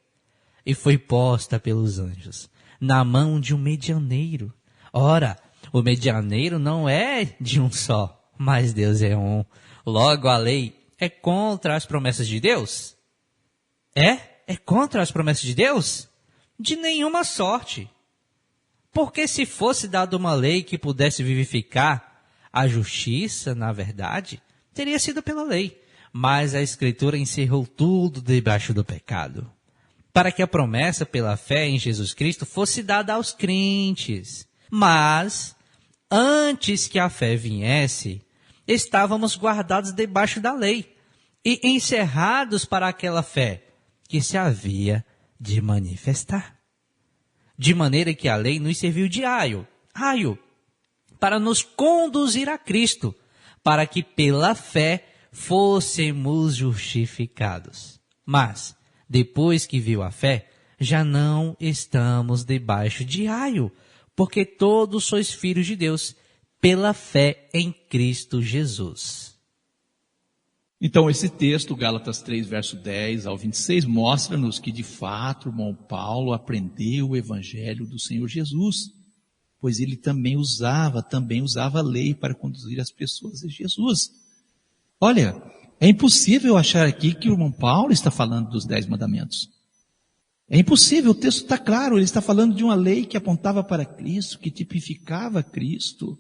E foi posta pelos anjos na mão de um medianeiro. Ora, o medianeiro não é de um só, mas Deus é um. Logo, a lei é contra as promessas de Deus? É contra as promessas de Deus? De nenhuma sorte. Porque se fosse dada uma lei que pudesse vivificar a justiça, na verdade, teria sido pela lei. Mas a Escritura encerrou tudo debaixo do pecado, para que a promessa pela fé em Jesus Cristo fosse dada aos crentes. Mas, antes que a fé viesse, estávamos guardados debaixo da lei e encerrados para aquela fé que se havia de manifestar. De maneira que a lei nos serviu de aio, para nos conduzir a Cristo, para que pela fé fôssemos justificados. Mas, depois que viu a fé, já não estamos debaixo de aio, porque todos sois filhos de Deus, pela fé em Cristo Jesus. Então esse texto, Gálatas 3, verso 10 ao 26, mostra-nos que de fato o irmão Paulo aprendeu o evangelho do Senhor Jesus, pois ele também usava a lei para conduzir as pessoas a Jesus. Olha, é impossível achar aqui que o irmão Paulo está falando dos 10 mandamentos. É impossível, o texto está claro, ele está falando de uma lei que apontava para Cristo, que tipificava Cristo.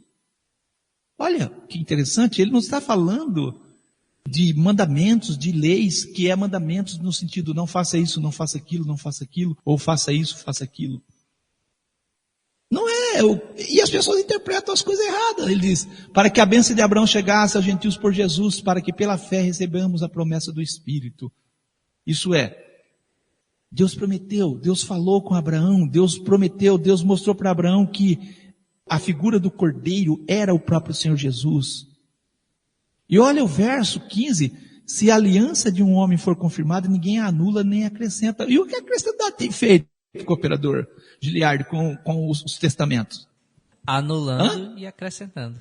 Olha, que interessante, ele não está falando de mandamentos, de leis, que é mandamentos no sentido, não faça isso, não faça aquilo, ou faça isso, faça aquilo. Não é, e as pessoas interpretam as coisas erradas. Ele diz, para que a bênção de Abraão chegasse aos gentios por Jesus, para que pela fé recebamos a promessa do Espírito. Isso é, Deus prometeu, Deus falou com Abraão, Deus prometeu, Deus mostrou para Abraão que a figura do Cordeiro era o próprio Senhor Jesus. E olha o verso 15, se a aliança de um homem for confirmada, ninguém a anula nem acrescenta. E o que acrescentar tem feito, cooperador Giliardi, com os testamentos? Anulando e acrescentando.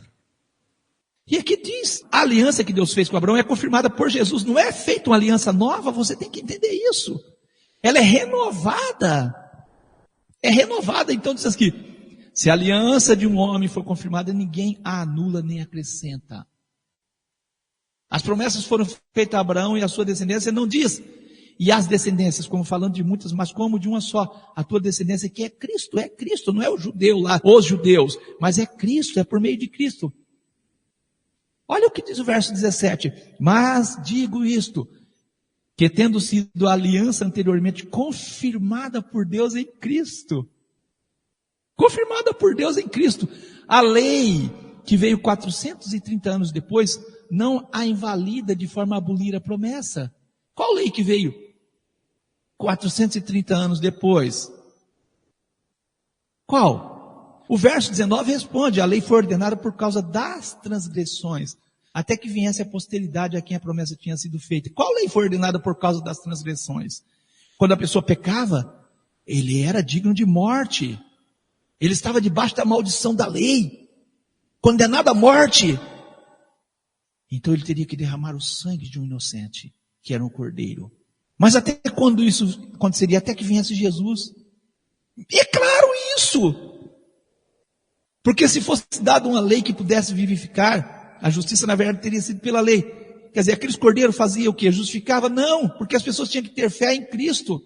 E aqui diz, a aliança que Deus fez com Abraão é confirmada por Jesus, não é feita uma aliança nova, você tem que entender isso. Ela é renovada. É renovada, então diz aqui, se a aliança de um homem for confirmada, ninguém a anula nem acrescenta. As promessas foram feitas a Abraão e a sua descendência, não diz, e as descendências, como falando de muitas, mas como de uma só, a tua descendência que é Cristo, não é o judeu lá, os judeus, mas é Cristo, é por meio de Cristo. Olha o que diz o verso 17, mas digo isto, que tendo sido a aliança anteriormente confirmada por Deus em Cristo, a lei que veio 430 anos depois, não a invalida de forma a abolir a promessa. Qual lei que veio 430 anos depois? Qual? O verso 19 responde, a lei foi ordenada por causa das transgressões, até que viesse a posteridade a quem a promessa tinha sido feita. Qual lei foi ordenada por causa das transgressões? Quando a pessoa pecava, ele era digno de morte. Ele estava debaixo da maldição da lei, condenado à morte. Então ele teria que derramar o sangue de um inocente, que era um cordeiro. Mas até quando isso aconteceria? Até que viesse Jesus. E é claro isso. Porque se fosse dada uma lei que pudesse vivificar, a justiça na verdade teria sido pela lei. Quer dizer, aqueles cordeiros faziam o quê? Justificava? Não, porque as pessoas tinham que ter fé em Cristo.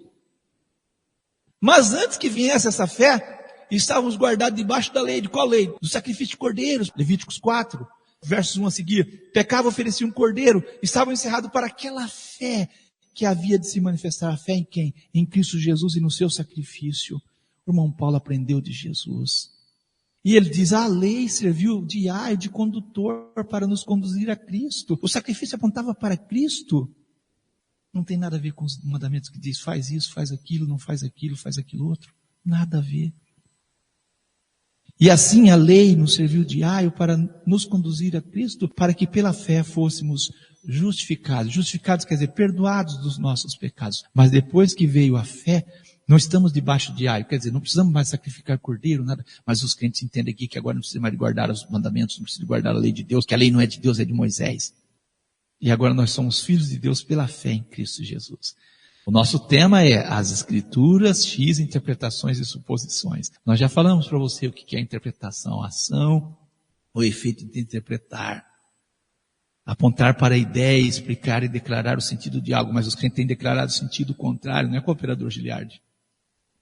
Mas antes que viesse essa fé, estávamos guardados debaixo da lei. De qual lei? Do sacrifício de cordeiros. Levíticos 4. Versos 1 a seguir, pecava, oferecia um cordeiro, estavam encerrados para aquela fé que havia de se manifestar. A fé em quem? Em Cristo Jesus e no seu sacrifício. O irmão Paulo aprendeu de Jesus. E ele diz, a lei serviu de aio, de condutor para nos conduzir a Cristo. O sacrifício apontava para Cristo. Não tem nada a ver com os mandamentos que diz, faz isso, faz aquilo, não faz aquilo, faz aquilo outro. Nada a ver. E assim a lei nos serviu de aio para nos conduzir a Cristo, para que pela fé fôssemos justificados. Justificados quer dizer perdoados dos nossos pecados. Mas depois que veio a fé, não estamos debaixo de aio. Quer dizer, não precisamos mais sacrificar cordeiro, nada. Mas os crentes entendem aqui que agora não precisa mais de guardar os mandamentos, não precisa de guardar a lei de Deus, que a lei não é de Deus, é de Moisés. E agora nós somos filhos de Deus pela fé em Cristo Jesus. O nosso tema é as Escrituras, X, interpretações e suposições. Nós já falamos para você o que é interpretação, ação, o efeito de interpretar. Apontar para a ideia, explicar e declarar o sentido de algo, mas os crentes têm declarado o sentido contrário, não é, cooperador Giliardi?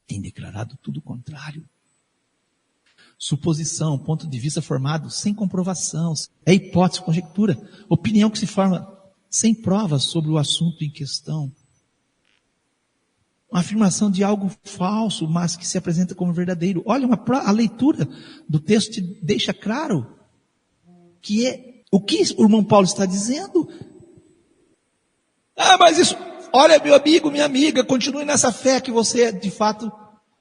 Tem declarado tudo o contrário. Suposição, ponto de vista formado sem comprovação, é hipótese, conjectura, opinião que se forma sem provas sobre o assunto em questão. Uma afirmação de algo falso, mas que se apresenta como verdadeiro. Olha, a leitura do texto te deixa claro que é o que o irmão Paulo está dizendo. Ah, mas isso, olha, meu amigo, minha amiga, continue nessa fé que você, de fato,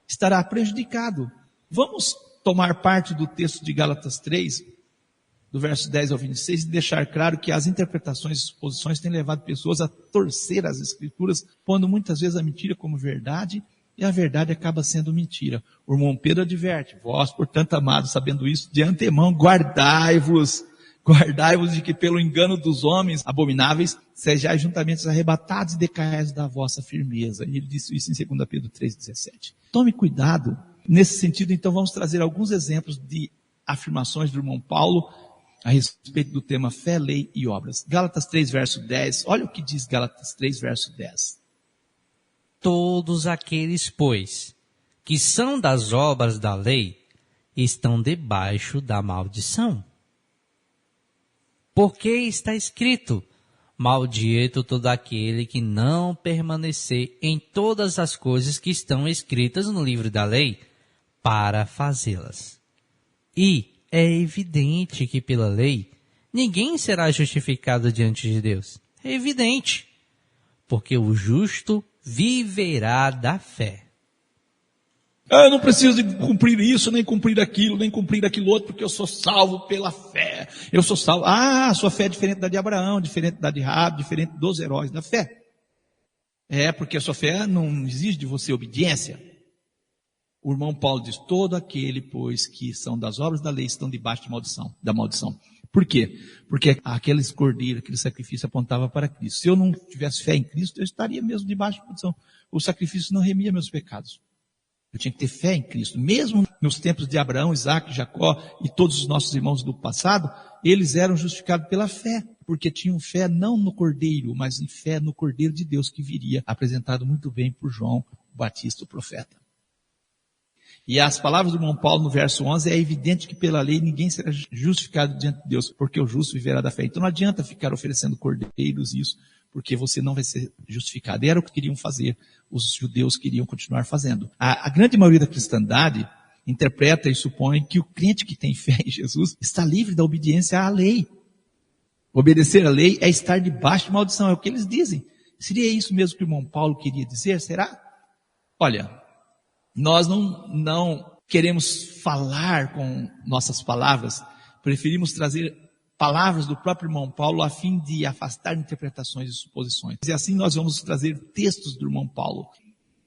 estará prejudicado. Vamos tomar parte do texto de Gálatas 3, do verso 10 ao 26, e deixar claro que as interpretações e suposições têm levado pessoas a torcer as Escrituras, pondo muitas vezes a mentira como verdade, e a verdade acaba sendo mentira. O irmão Pedro adverte, vós, portanto, amados, sabendo isso, de antemão, guardai-vos de que pelo engano dos homens abomináveis, sejais juntamente arrebatados e decaiais da vossa firmeza. E ele disse isso em 2 Pedro 3,17. Tome cuidado. Nesse sentido, então, vamos trazer alguns exemplos de afirmações do irmão Paulo a respeito do tema fé, lei e obras. Gálatas 3, verso 10. Olha o que diz Gálatas 3, verso 10. Todos aqueles, pois, que são das obras da lei, estão debaixo da maldição. Porque está escrito, Maldito todo aquele que não permanecer em todas as coisas que estão escritas no livro da lei para fazê-las. E é evidente que pela lei ninguém será justificado diante de Deus. É evidente, porque o justo viverá da fé. Eu não preciso de cumprir isso, nem cumprir aquilo, nem cumprir aquilo outro, porque eu sou salvo pela fé. Eu sou salvo. A sua fé é diferente da de Abraão, diferente da de Raab, diferente dos heróis da fé. Porque a sua fé não exige de você obediência. O irmão Paulo diz, todo aquele, pois, que são das obras da lei, estão debaixo da maldição. Por quê? Porque aqueles cordeiros, aquele sacrifício apontava para Cristo. Se eu não tivesse fé em Cristo, eu estaria mesmo debaixo da maldição. O sacrifício não remia meus pecados. Eu tinha que ter fé em Cristo. Mesmo nos tempos de Abraão, Isaac, Jacó e todos os nossos irmãos do passado, eles eram justificados pela fé, porque tinham fé não no Cordeiro, mas em fé no Cordeiro de Deus que viria, apresentado muito bem por João Batista, o profeta. E as palavras do irmão Paulo no verso 11, é evidente que pela lei ninguém será justificado diante de Deus, porque o justo viverá da fé. Então não adianta ficar oferecendo cordeiros isso, porque você não vai ser justificado. E era o que queriam fazer, os judeus queriam continuar fazendo. A grande maioria da cristandade interpreta e supõe que o crente que tem fé em Jesus está livre da obediência à lei. Obedecer à lei é estar debaixo de maldição, é o que eles dizem. Seria isso mesmo que o irmão Paulo queria dizer? Será? Olha, nós não queremos falar com nossas palavras, preferimos trazer palavras do próprio irmão Paulo a fim de afastar interpretações e suposições. E assim nós vamos trazer textos do irmão Paulo.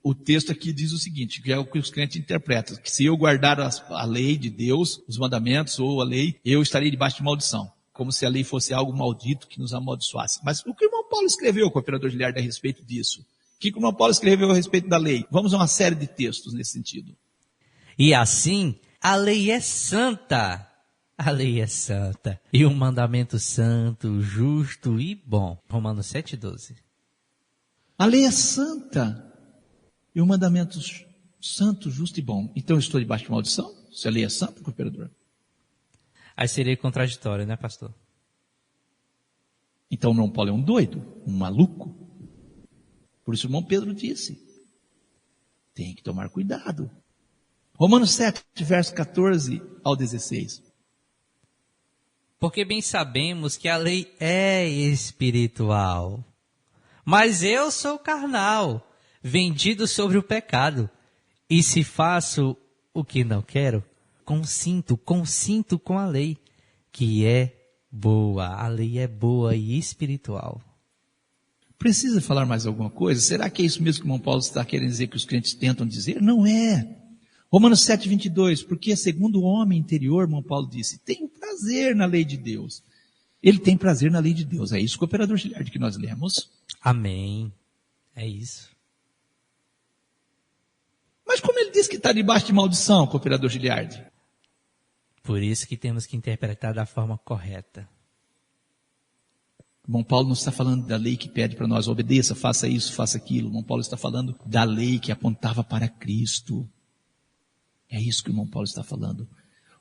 O texto aqui diz o seguinte, que é o que os crentes interpretam, que se eu guardar a lei de Deus, os mandamentos ou a lei, eu estarei debaixo de maldição. Como se a lei fosse algo maldito que nos amaldiçoasse. Mas o que o irmão Paulo escreveu, cooperador Giliardi, a respeito disso? O que o irmão Paulo escreveu a respeito da lei? Vamos a uma série de textos nesse sentido. E assim, a lei é santa. A lei é santa. E um mandamento santo, justo e bom. Romanos 7,12. A lei é santa. E um mandamento santo, justo e bom. Então eu estou debaixo de maldição? Se a lei é santa, cooperador? Aí seria contraditório, né, pastor? Então o irmão Paulo é um doido, um maluco. Por isso o irmão Pedro disse, tem que tomar cuidado. Romanos 7, verso 14 ao 16. Porque bem sabemos que a lei é espiritual, mas eu sou carnal, vendido sobre o pecado. E se faço o que não quero, consinto com a lei, que é boa. A lei é boa e espiritual. Precisa falar mais alguma coisa? Será que é isso mesmo que o irmão Paulo está querendo dizer que os crentes tentam dizer? Não é. Romanos 7, 22, porque segundo o homem interior, irmão Paulo disse, tem prazer na lei de Deus. Ele tem prazer na lei de Deus. É isso, cooperador Giliardi, que nós lemos. Amém. É isso. Mas como ele diz que está debaixo de maldição, cooperador Giliardi? Por isso que temos que interpretar da forma correta. O irmão Paulo não está falando da lei que pede para nós, obedeça, faça isso, faça aquilo. O irmão Paulo está falando da lei que apontava para Cristo. É isso que o irmão Paulo está falando.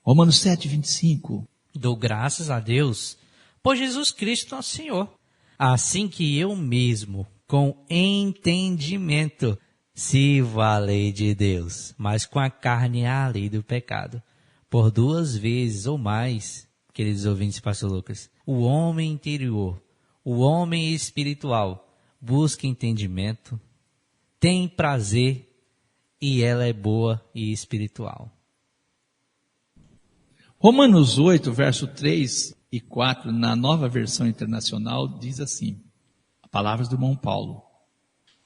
Romanos 7, 25. Dou graças a Deus por Jesus Cristo nosso Senhor. Assim que eu mesmo, com entendimento, sirvo a lei de Deus, mas com a carne a lei do pecado. Por 2 vezes ou mais, queridos ouvintes, pastor Lucas, o homem interior, o homem espiritual, busca entendimento, tem prazer e ela é boa e espiritual. Romanos 8, verso 3 e 4, na Nova Versão Internacional, diz assim, palavras do irmão Paulo.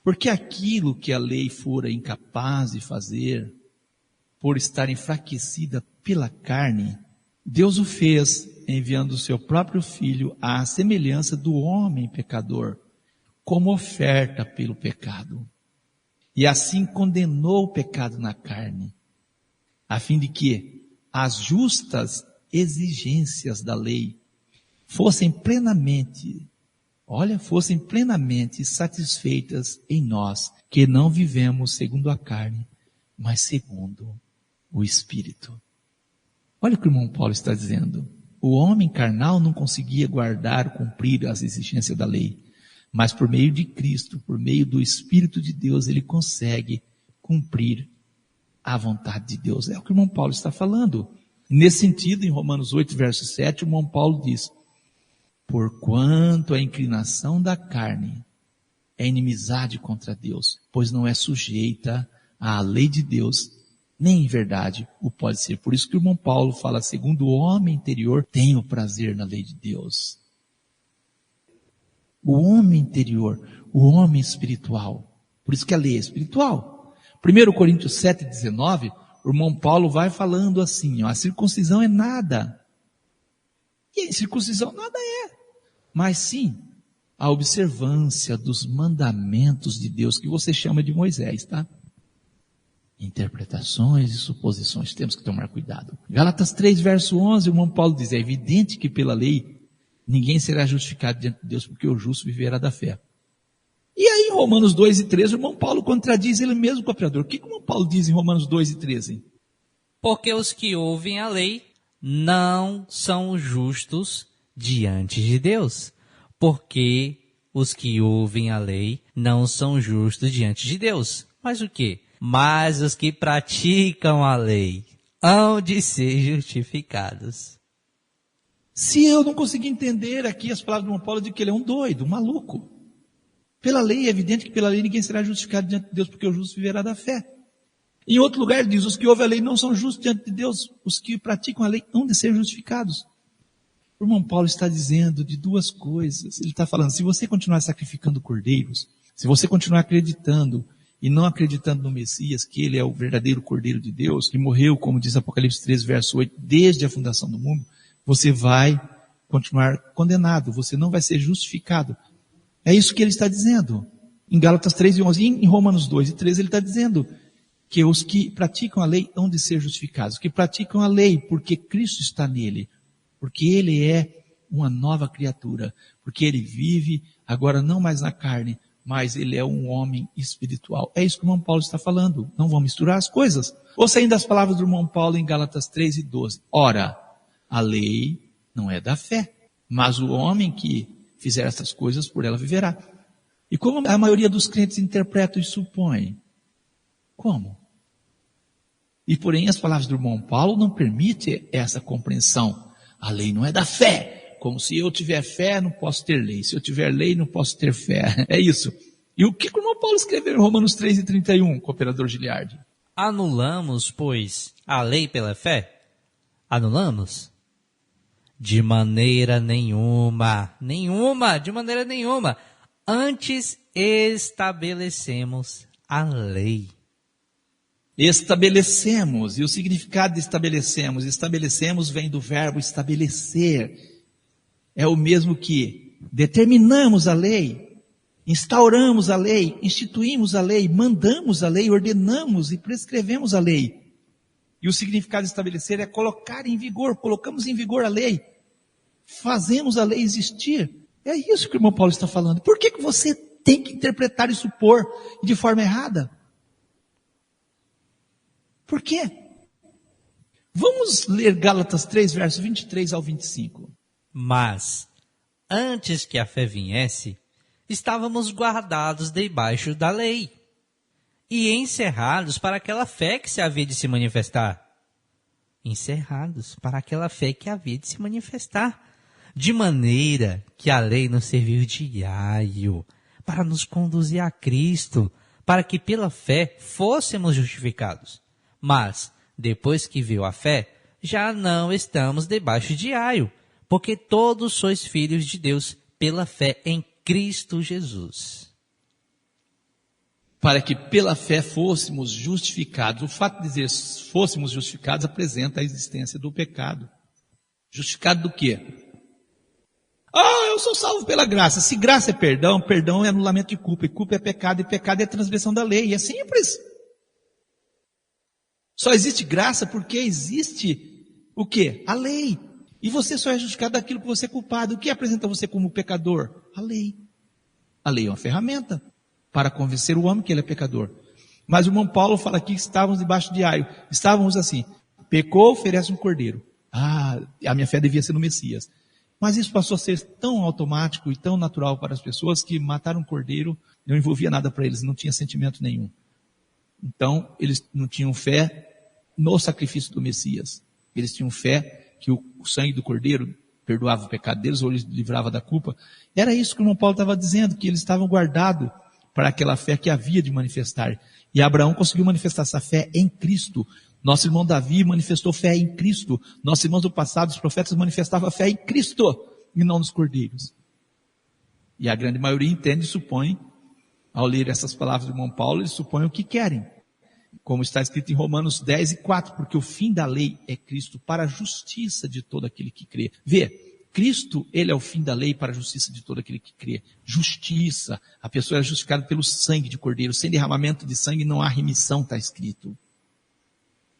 Porque aquilo que a lei fora incapaz de fazer, por estar enfraquecida pela carne, Deus o fez, enviando o seu próprio Filho à semelhança do homem pecador, como oferta pelo pecado. E assim condenou o pecado na carne, a fim de que as justas exigências da lei fossem plenamente satisfeitas em nós, que não vivemos segundo a carne, mas segundo o Espírito. Olha o que o irmão Paulo está dizendo. O homem carnal não conseguia guardar, cumprir as exigências da lei. Mas por meio de Cristo, por meio do Espírito de Deus, ele consegue cumprir a vontade de Deus. É o que o irmão Paulo está falando. Nesse sentido, em Romanos 8, verso 7, o irmão Paulo diz: porquanto a inclinação da carne é inimizade contra Deus, pois não é sujeita à lei de Deus, nem em verdade o pode ser. Por isso que o irmão Paulo fala, segundo o homem interior, tem o prazer na lei de Deus. O homem interior, o homem espiritual. Por isso que a lei é espiritual. 1 Coríntios 7, 19, o irmão Paulo vai falando assim, ó, a circuncisão é nada. E a circuncisão nada é. Mas sim, a observância dos mandamentos de Deus, que você chama de Moisés, tá? Interpretações e suposições, temos que tomar cuidado. Gálatas 3, verso 11, o irmão Paulo diz, é evidente que pela lei ninguém será justificado diante de Deus, porque o justo viverá da fé. E aí em Romanos 2 e 13, o irmão Paulo contradiz ele mesmo com o pregador. O que o irmão Paulo diz em Romanos 2 e 13? Porque os que ouvem a lei não são justos diante de Deus. Porque os que ouvem a lei não são justos diante de Deus. Mas o quê? Mas os que praticam a lei hão de ser justificados. Se eu não conseguir entender aqui as palavras do irmão Paulo, eu digo que ele é um doido, um maluco. Pela lei, é evidente que pela lei ninguém será justificado diante de Deus, porque o justo viverá da fé. Em outro lugar ele diz, os que ouvem a lei não são justos diante de Deus, os que praticam a lei hão de ser justificados. O irmão Paulo está dizendo de duas coisas. Ele está falando, se você continuar sacrificando cordeiros, se você continuar acreditando e não acreditando no Messias, que ele é o verdadeiro Cordeiro de Deus, que morreu, como diz Apocalipse 13, verso 8, desde a fundação do mundo, você vai continuar condenado, você não vai ser justificado. É isso que ele está dizendo. Em Gálatas 3 e 11, e em Romanos 2 e 13, ele está dizendo que os que praticam a lei hão de ser justificados. Os que praticam a lei porque Cristo está nele, porque ele é uma nova criatura, porque ele vive agora não mais na carne, mas ele é um homem espiritual. É isso que o irmão Paulo está falando. Não vão misturar as coisas. Ouça ainda as palavras do irmão Paulo em Gálatas 3 e 12. Ora, a lei não é da fé, mas o homem que fizer essas coisas, por ela viverá. E como a maioria dos crentes interpreta e supõe? Como? E porém as palavras do irmão Paulo não permitem essa compreensão. A lei não é da fé. Como se eu tiver fé, não posso ter lei. Se eu tiver lei, não posso ter fé. É isso. E o que o irmão Paulo escreveu em Romanos 3 e 31, cooperador Giliardi? Anulamos, pois, a lei pela fé? Anulamos? De maneira nenhuma. De maneira nenhuma. Antes estabelecemos a lei. Estabelecemos, e o significado de estabelecemos vem do verbo estabelecer. É o mesmo que determinamos a lei, instauramos a lei, instituímos a lei, mandamos a lei, ordenamos e prescrevemos a lei. E o significado de estabelecer é colocar em vigor, colocamos em vigor a lei, fazemos a lei existir. É isso que o irmão Paulo está falando. Por que você tem que interpretar e supor de forma errada? Por quê? Vamos ler Gálatas 3, versos 23 ao 25. Mas, antes que a fé viesse, estávamos guardados debaixo da lei e encerrados para aquela fé que se havia de se manifestar. Encerrados para aquela fé que havia de se manifestar. De maneira que a lei nos serviu de aio para nos conduzir a Cristo, para que pela fé fôssemos justificados. Mas, depois que veio a fé, já não estamos debaixo de aio, porque todos sois filhos de Deus pela fé em Cristo Jesus. Para que pela fé fôssemos justificados. O fato de dizer fôssemos justificados apresenta a existência do pecado. Justificado do quê? Eu sou salvo pela graça. Se graça é perdão, perdão é anulamento de culpa. E culpa é pecado, e pecado é transgressão da lei. E é simples. Só existe graça porque existe o quê? A lei. E você só é justificado daquilo que você é culpado. O que apresenta você como pecador? A lei. A lei é uma ferramenta para convencer o homem que ele é pecador. Mas o irmão Paulo fala aqui que estávamos debaixo de aio. Estávamos assim. Pecou, oferece um cordeiro. a minha fé devia ser no Messias. Mas isso passou a ser tão automático e tão natural para as pessoas que mataram um cordeiro não envolvia nada para eles, não tinha sentimento nenhum. Então, eles não tinham fé no sacrifício do Messias. Eles tinham fé que o sangue do cordeiro perdoava o pecado deles ou eles livrava da culpa. Era isso que o irmão Paulo estava dizendo, que eles estavam guardados para aquela fé que havia de manifestar. E Abraão conseguiu manifestar essa fé em Cristo. Nosso irmão Davi manifestou fé em Cristo. Nossos irmãos do passado, os profetas, manifestavam fé em Cristo e não nos cordeiros. E a grande maioria entende e supõe, ao ler essas palavras do irmão Paulo, eles supõem o que querem. Como está escrito em Romanos 10:4, porque o fim da lei é Cristo para a justiça de todo aquele que crê. Vê, Cristo, ele é o fim da lei para a justiça de todo aquele que crê. Justiça. A pessoa é justificada pelo sangue de cordeiro. Sem derramamento de sangue não há remissão, está escrito.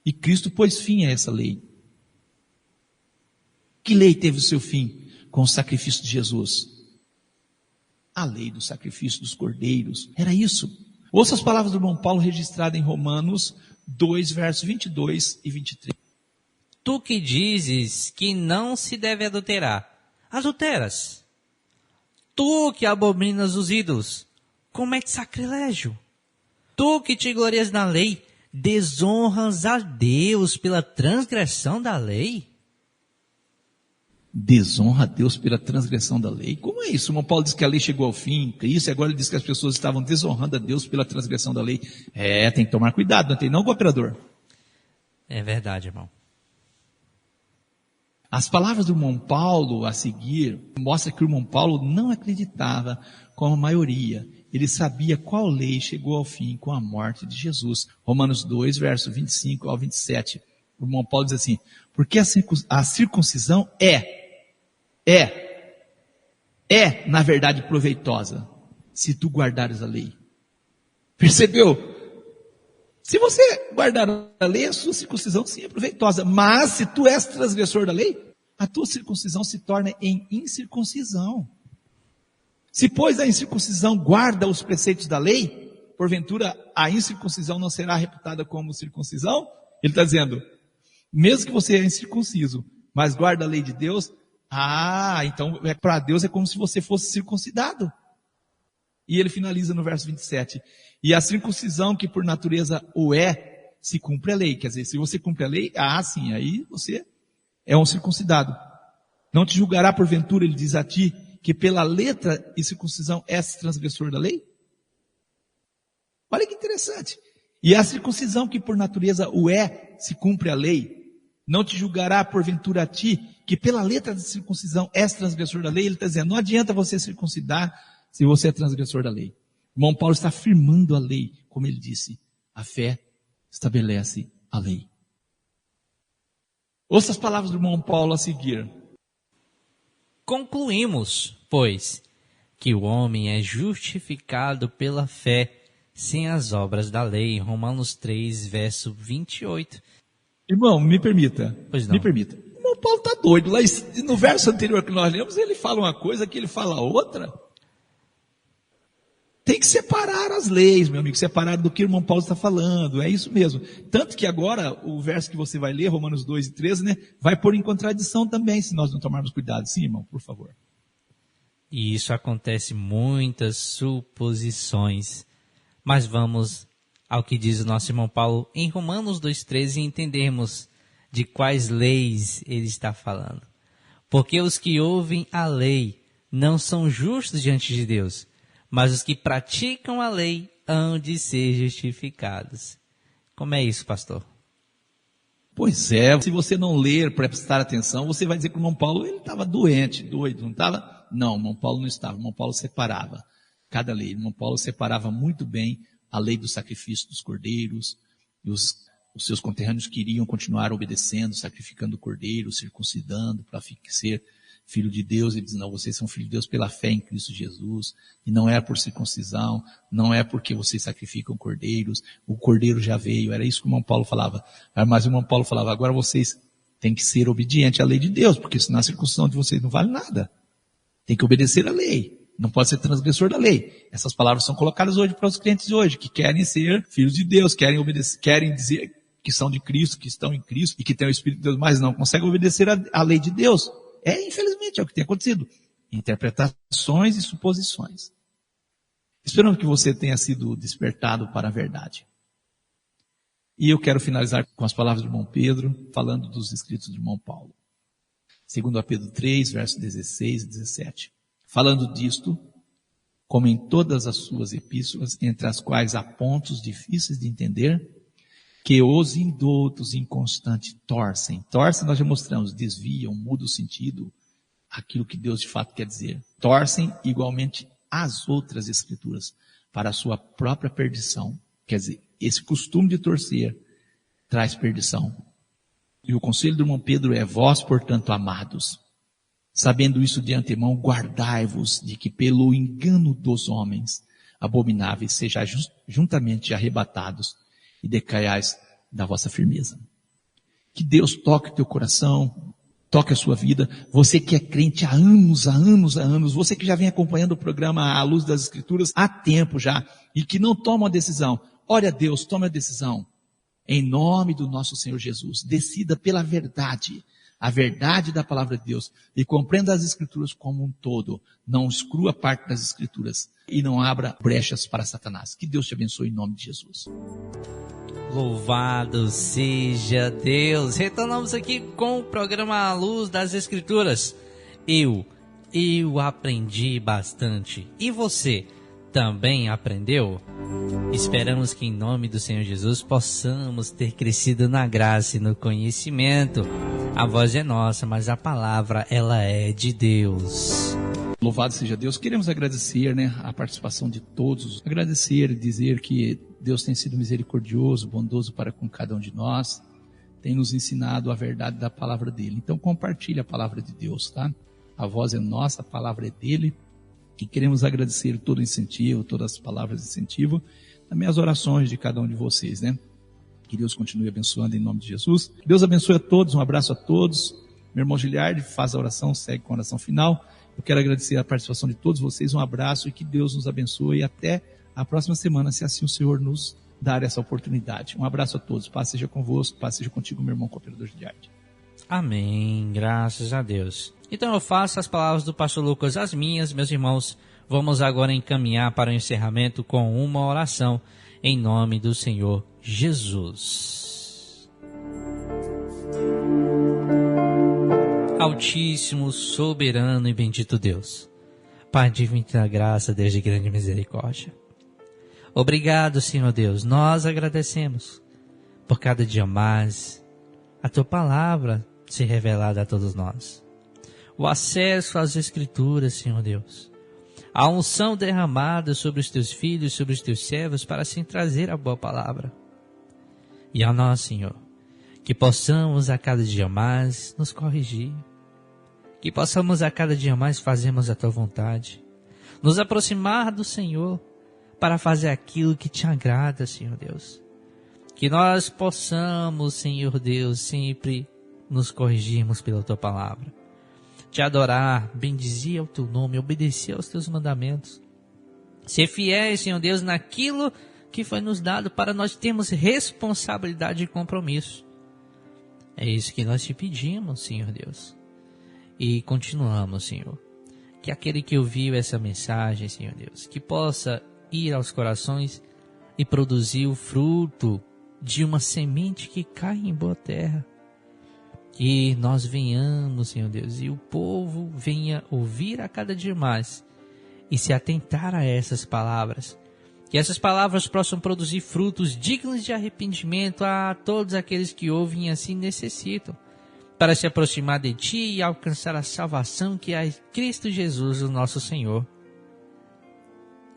E Cristo pôs fim a essa lei. Que lei teve o seu fim? Com o sacrifício de Jesus. A lei do sacrifício dos cordeiros. Era isso. Ouça as palavras do irmão Paulo registradas em Romanos 2, versos 22 e 23. Tu que dizes que não se deve adulterar, adulteras. Tu que abominas os ídolos, comete sacrilégio. Tu que te glorias na lei, desonras a Deus pela transgressão da lei? Desonra a Deus pela transgressão da lei? Como é isso? O irmão Paulo diz que a lei chegou ao fim em Cristo, e agora ele diz que as pessoas estavam desonrando a Deus pela transgressão da lei. Tem que tomar cuidado, não tem não, cooperador? É verdade, irmão. As palavras do irmão Paulo a seguir mostram que o irmão Paulo não acreditava como a maioria. Ele sabia qual lei chegou ao fim com a morte de Jesus. Romanos 2, verso 25 ao 27. O irmão Paulo diz assim, porque a circuncisão na verdade proveitosa, se tu guardares a lei. Percebeu? Se você guardar a lei, a sua circuncisão sim é proveitosa. Mas se tu és transgressor da lei, a tua circuncisão se torna em incircuncisão. Se, pois, a incircuncisão guarda os preceitos da lei, porventura a incircuncisão não será reputada como circuncisão? Ele está dizendo, mesmo que você é incircunciso, mas guarda a lei de Deus, então para Deus é como se você fosse circuncidado. E ele finaliza no verso 27. E a circuncisão que por natureza o é, se cumpre a lei. Quer dizer, se você cumpre a lei, sim, aí você é um circuncidado. Não te julgará porventura, ele diz a ti, que pela letra e circuncisão és transgressor da lei? Olha que interessante. E a circuncisão que por natureza o é, se cumpre a lei. Não te julgará porventura a ti, que pela letra da circuncisão és transgressor da lei? Ele está dizendo, não adianta você circuncidar se você é transgressor da lei. O irmão Paulo está afirmando a lei, como ele disse, a fé estabelece a lei. Ouça as palavras do irmão Paulo a seguir. Concluímos, pois, que o homem é justificado pela fé, sem as obras da lei. Romanos 3, verso 28. Irmão, me permita. Pois não. Me permita. O irmão Paulo está doido. Lá no verso anterior que nós lemos, ele fala uma coisa, que ele fala outra. Tem que separar as leis, meu amigo, separar do que o irmão Paulo está falando, é isso mesmo. Tanto que agora, o verso que você vai ler, Romanos 2 e 13, né, vai pôr em contradição também, se nós não tomarmos cuidado. Sim, irmão, por favor. E isso acontece muitas suposições. Mas vamos ao que diz o nosso irmão Paulo em Romanos 2,13 e entendermos de quais leis ele está falando. Porque os que ouvem a lei não são justos diante de Deus, mas os que praticam a lei hão de ser justificados. Como é isso, pastor? Pois é, se você não ler, prestar atenção, você vai dizer que o irmão Paulo ele estava doente, doido, não estava? Não, o irmão Paulo não estava, o irmão Paulo separava cada lei. O irmão Paulo separava muito bem a lei do sacrifício dos cordeiros, e os seus conterrâneos queriam continuar obedecendo, sacrificando o cordeiro, circuncidando para ser filho de Deus. Ele diz, não, vocês são filhos de Deus pela fé em Cristo Jesus, e não é por circuncisão, não é porque vocês sacrificam cordeiros, o cordeiro já veio. Era isso que o irmão Paulo falava. Mas o irmão Paulo falava, agora vocês têm que ser obedientes à lei de Deus, porque senão a circuncisão de vocês não vale nada. Tem que obedecer à lei. Não pode ser transgressor da lei. Essas palavras são colocadas hoje para os crentes de hoje, que querem ser filhos de Deus, querem obedecer, querem que são de Cristo, que estão em Cristo e que têm o Espírito de Deus, mas não conseguem obedecer a lei de Deus. Infelizmente, é o que tem acontecido. Interpretações e suposições. Esperando que você tenha sido despertado para a verdade. E eu quero finalizar com as palavras do irmão Pedro, falando dos escritos do irmão Paulo. Segundo a Pedro 3, versos 16 e 17. Falando disto, como em todas as suas epístolas, entre as quais há pontos difíceis de entender, que os indoutos inconstantes torcem, nós já mostramos, desviam, mudam o sentido, aquilo que Deus de fato quer dizer. Torcem igualmente as outras escrituras, para a sua própria perdição. Quer dizer, esse costume de torcer traz perdição. E o conselho do irmão Pedro é: vós, portanto, amados, sabendo isso de antemão, guardai-vos de que pelo engano dos homens abomináveis sejais juntamente arrebatados e decaiais da vossa firmeza. Que Deus toque o teu coração, toque a sua vida. Você que é crente há anos, você que já vem acompanhando o programa à luz das Escrituras há tempo já, e que não toma uma decisão, ore a Deus, tome a decisão. Em nome do nosso Senhor Jesus, decida pela verdade, a verdade da palavra de Deus, e compreenda as Escrituras como um todo. Não exclua parte das Escrituras e não abra brechas para Satanás. Que Deus te abençoe em nome de Jesus. Louvado seja Deus. Retornamos aqui com o programa À Luz das Escrituras. Eu aprendi bastante. E você também aprendeu? Esperamos que em nome do Senhor Jesus possamos ter crescido na graça e no conhecimento. A voz é nossa, mas a palavra, ela é de Deus. Louvado seja Deus. Queremos agradecer, a participação de todos. Agradecer e dizer que Deus tem sido misericordioso, bondoso para com cada um de nós. Tem nos ensinado a verdade da palavra dele. Então compartilhe a palavra de Deus, tá? A voz é nossa, a palavra é dele. E queremos agradecer todo o incentivo, todas as palavras de incentivo, também as orações de cada um de vocês, Que Deus continue abençoando em nome de Jesus. Que Deus abençoe a todos, um abraço a todos. Meu irmão Giliardi faz a oração, segue com a oração final. Eu quero agradecer a participação de todos vocês, um abraço e que Deus nos abençoe. E até a próxima semana, se assim o Senhor nos dar essa oportunidade. Um abraço a todos, paz seja convosco, paz seja contigo, meu irmão cooperador Giliardi. Amém, graças a Deus. Então eu faço as palavras do pastor Lucas as minhas, meus irmãos. Vamos agora encaminhar para o encerramento com uma oração em nome do Senhor Jesus. Altíssimo, soberano e bendito Deus, Pai de infinita graça, Deus de grande misericórdia. Obrigado, Senhor Deus, nós agradecemos por cada dia mais a Tua palavra ser revelada a todos nós. O acesso às Escrituras, Senhor Deus. A unção derramada sobre os Teus filhos, sobre os Teus servos, para assim trazer a boa palavra. E a nós, Senhor, que possamos a cada dia mais nos corrigir. Que possamos a cada dia mais fazermos a Tua vontade. Nos aproximar do Senhor para fazer aquilo que Te agrada, Senhor Deus. Que nós possamos, Senhor Deus, sempre nos corrigirmos pela Tua palavra. Te adorar, bendizer o Teu nome, obedecer aos Teus mandamentos. Ser fiéis, Senhor Deus, naquilo que foi nos dado para nós termos responsabilidade e compromisso. É isso que nós Te pedimos, Senhor Deus. E continuamos, Senhor. Que aquele que ouviu essa mensagem, Senhor Deus, que possa ir aos corações e produzir o fruto de uma semente que cai em boa terra. Que nós venhamos, Senhor Deus, e o povo venha ouvir a cada dia mais e se atentar a essas palavras. Que essas palavras possam produzir frutos dignos de arrependimento a todos aqueles que ouvem e assim necessitam, para se aproximar de Ti e alcançar a salvação que é Cristo Jesus, o nosso Senhor.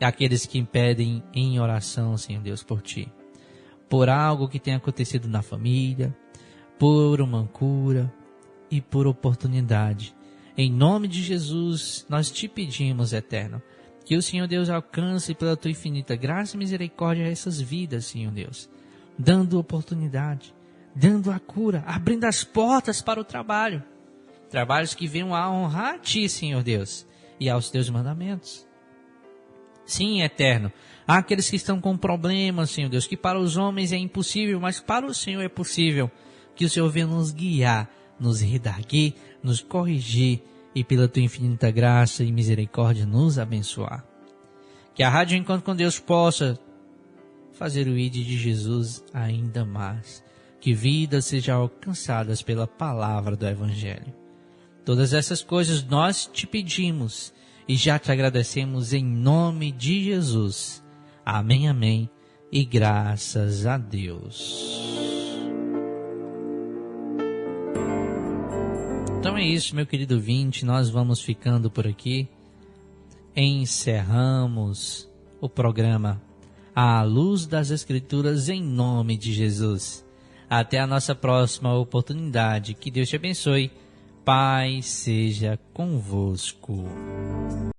Aqueles que impedem em oração, Senhor Deus, por Ti, por algo que tenha acontecido na família, por uma cura e por oportunidade. Em nome de Jesus, nós Te pedimos, Eterno, que o Senhor Deus alcance pela Tua infinita graça e misericórdia essas vidas, Senhor Deus, dando oportunidade, dando a cura, abrindo as portas para o trabalho. Trabalhos que venham a honrar a Ti, Senhor Deus, e aos Teus mandamentos. Sim, Eterno. Há aqueles que estão com problemas, Senhor Deus, que para os homens é impossível, mas para o Senhor é possível. Que o Senhor venha nos guiar, nos redarguir, nos corrigir e pela tua infinita graça e misericórdia nos abençoar. Que a Rádio Encontro com Deus possa fazer o ID de Jesus ainda mais. Que vidas sejam alcançadas pela palavra do Evangelho. Todas essas coisas nós te pedimos e já te agradecemos em nome de Jesus. Amém, amém e graças a Deus. Então é isso, meu querido ouvinte, nós vamos ficando por aqui. Encerramos o programa À Luz das Escrituras em nome de Jesus. Até a nossa próxima oportunidade. Que Deus te abençoe. Paz seja convosco.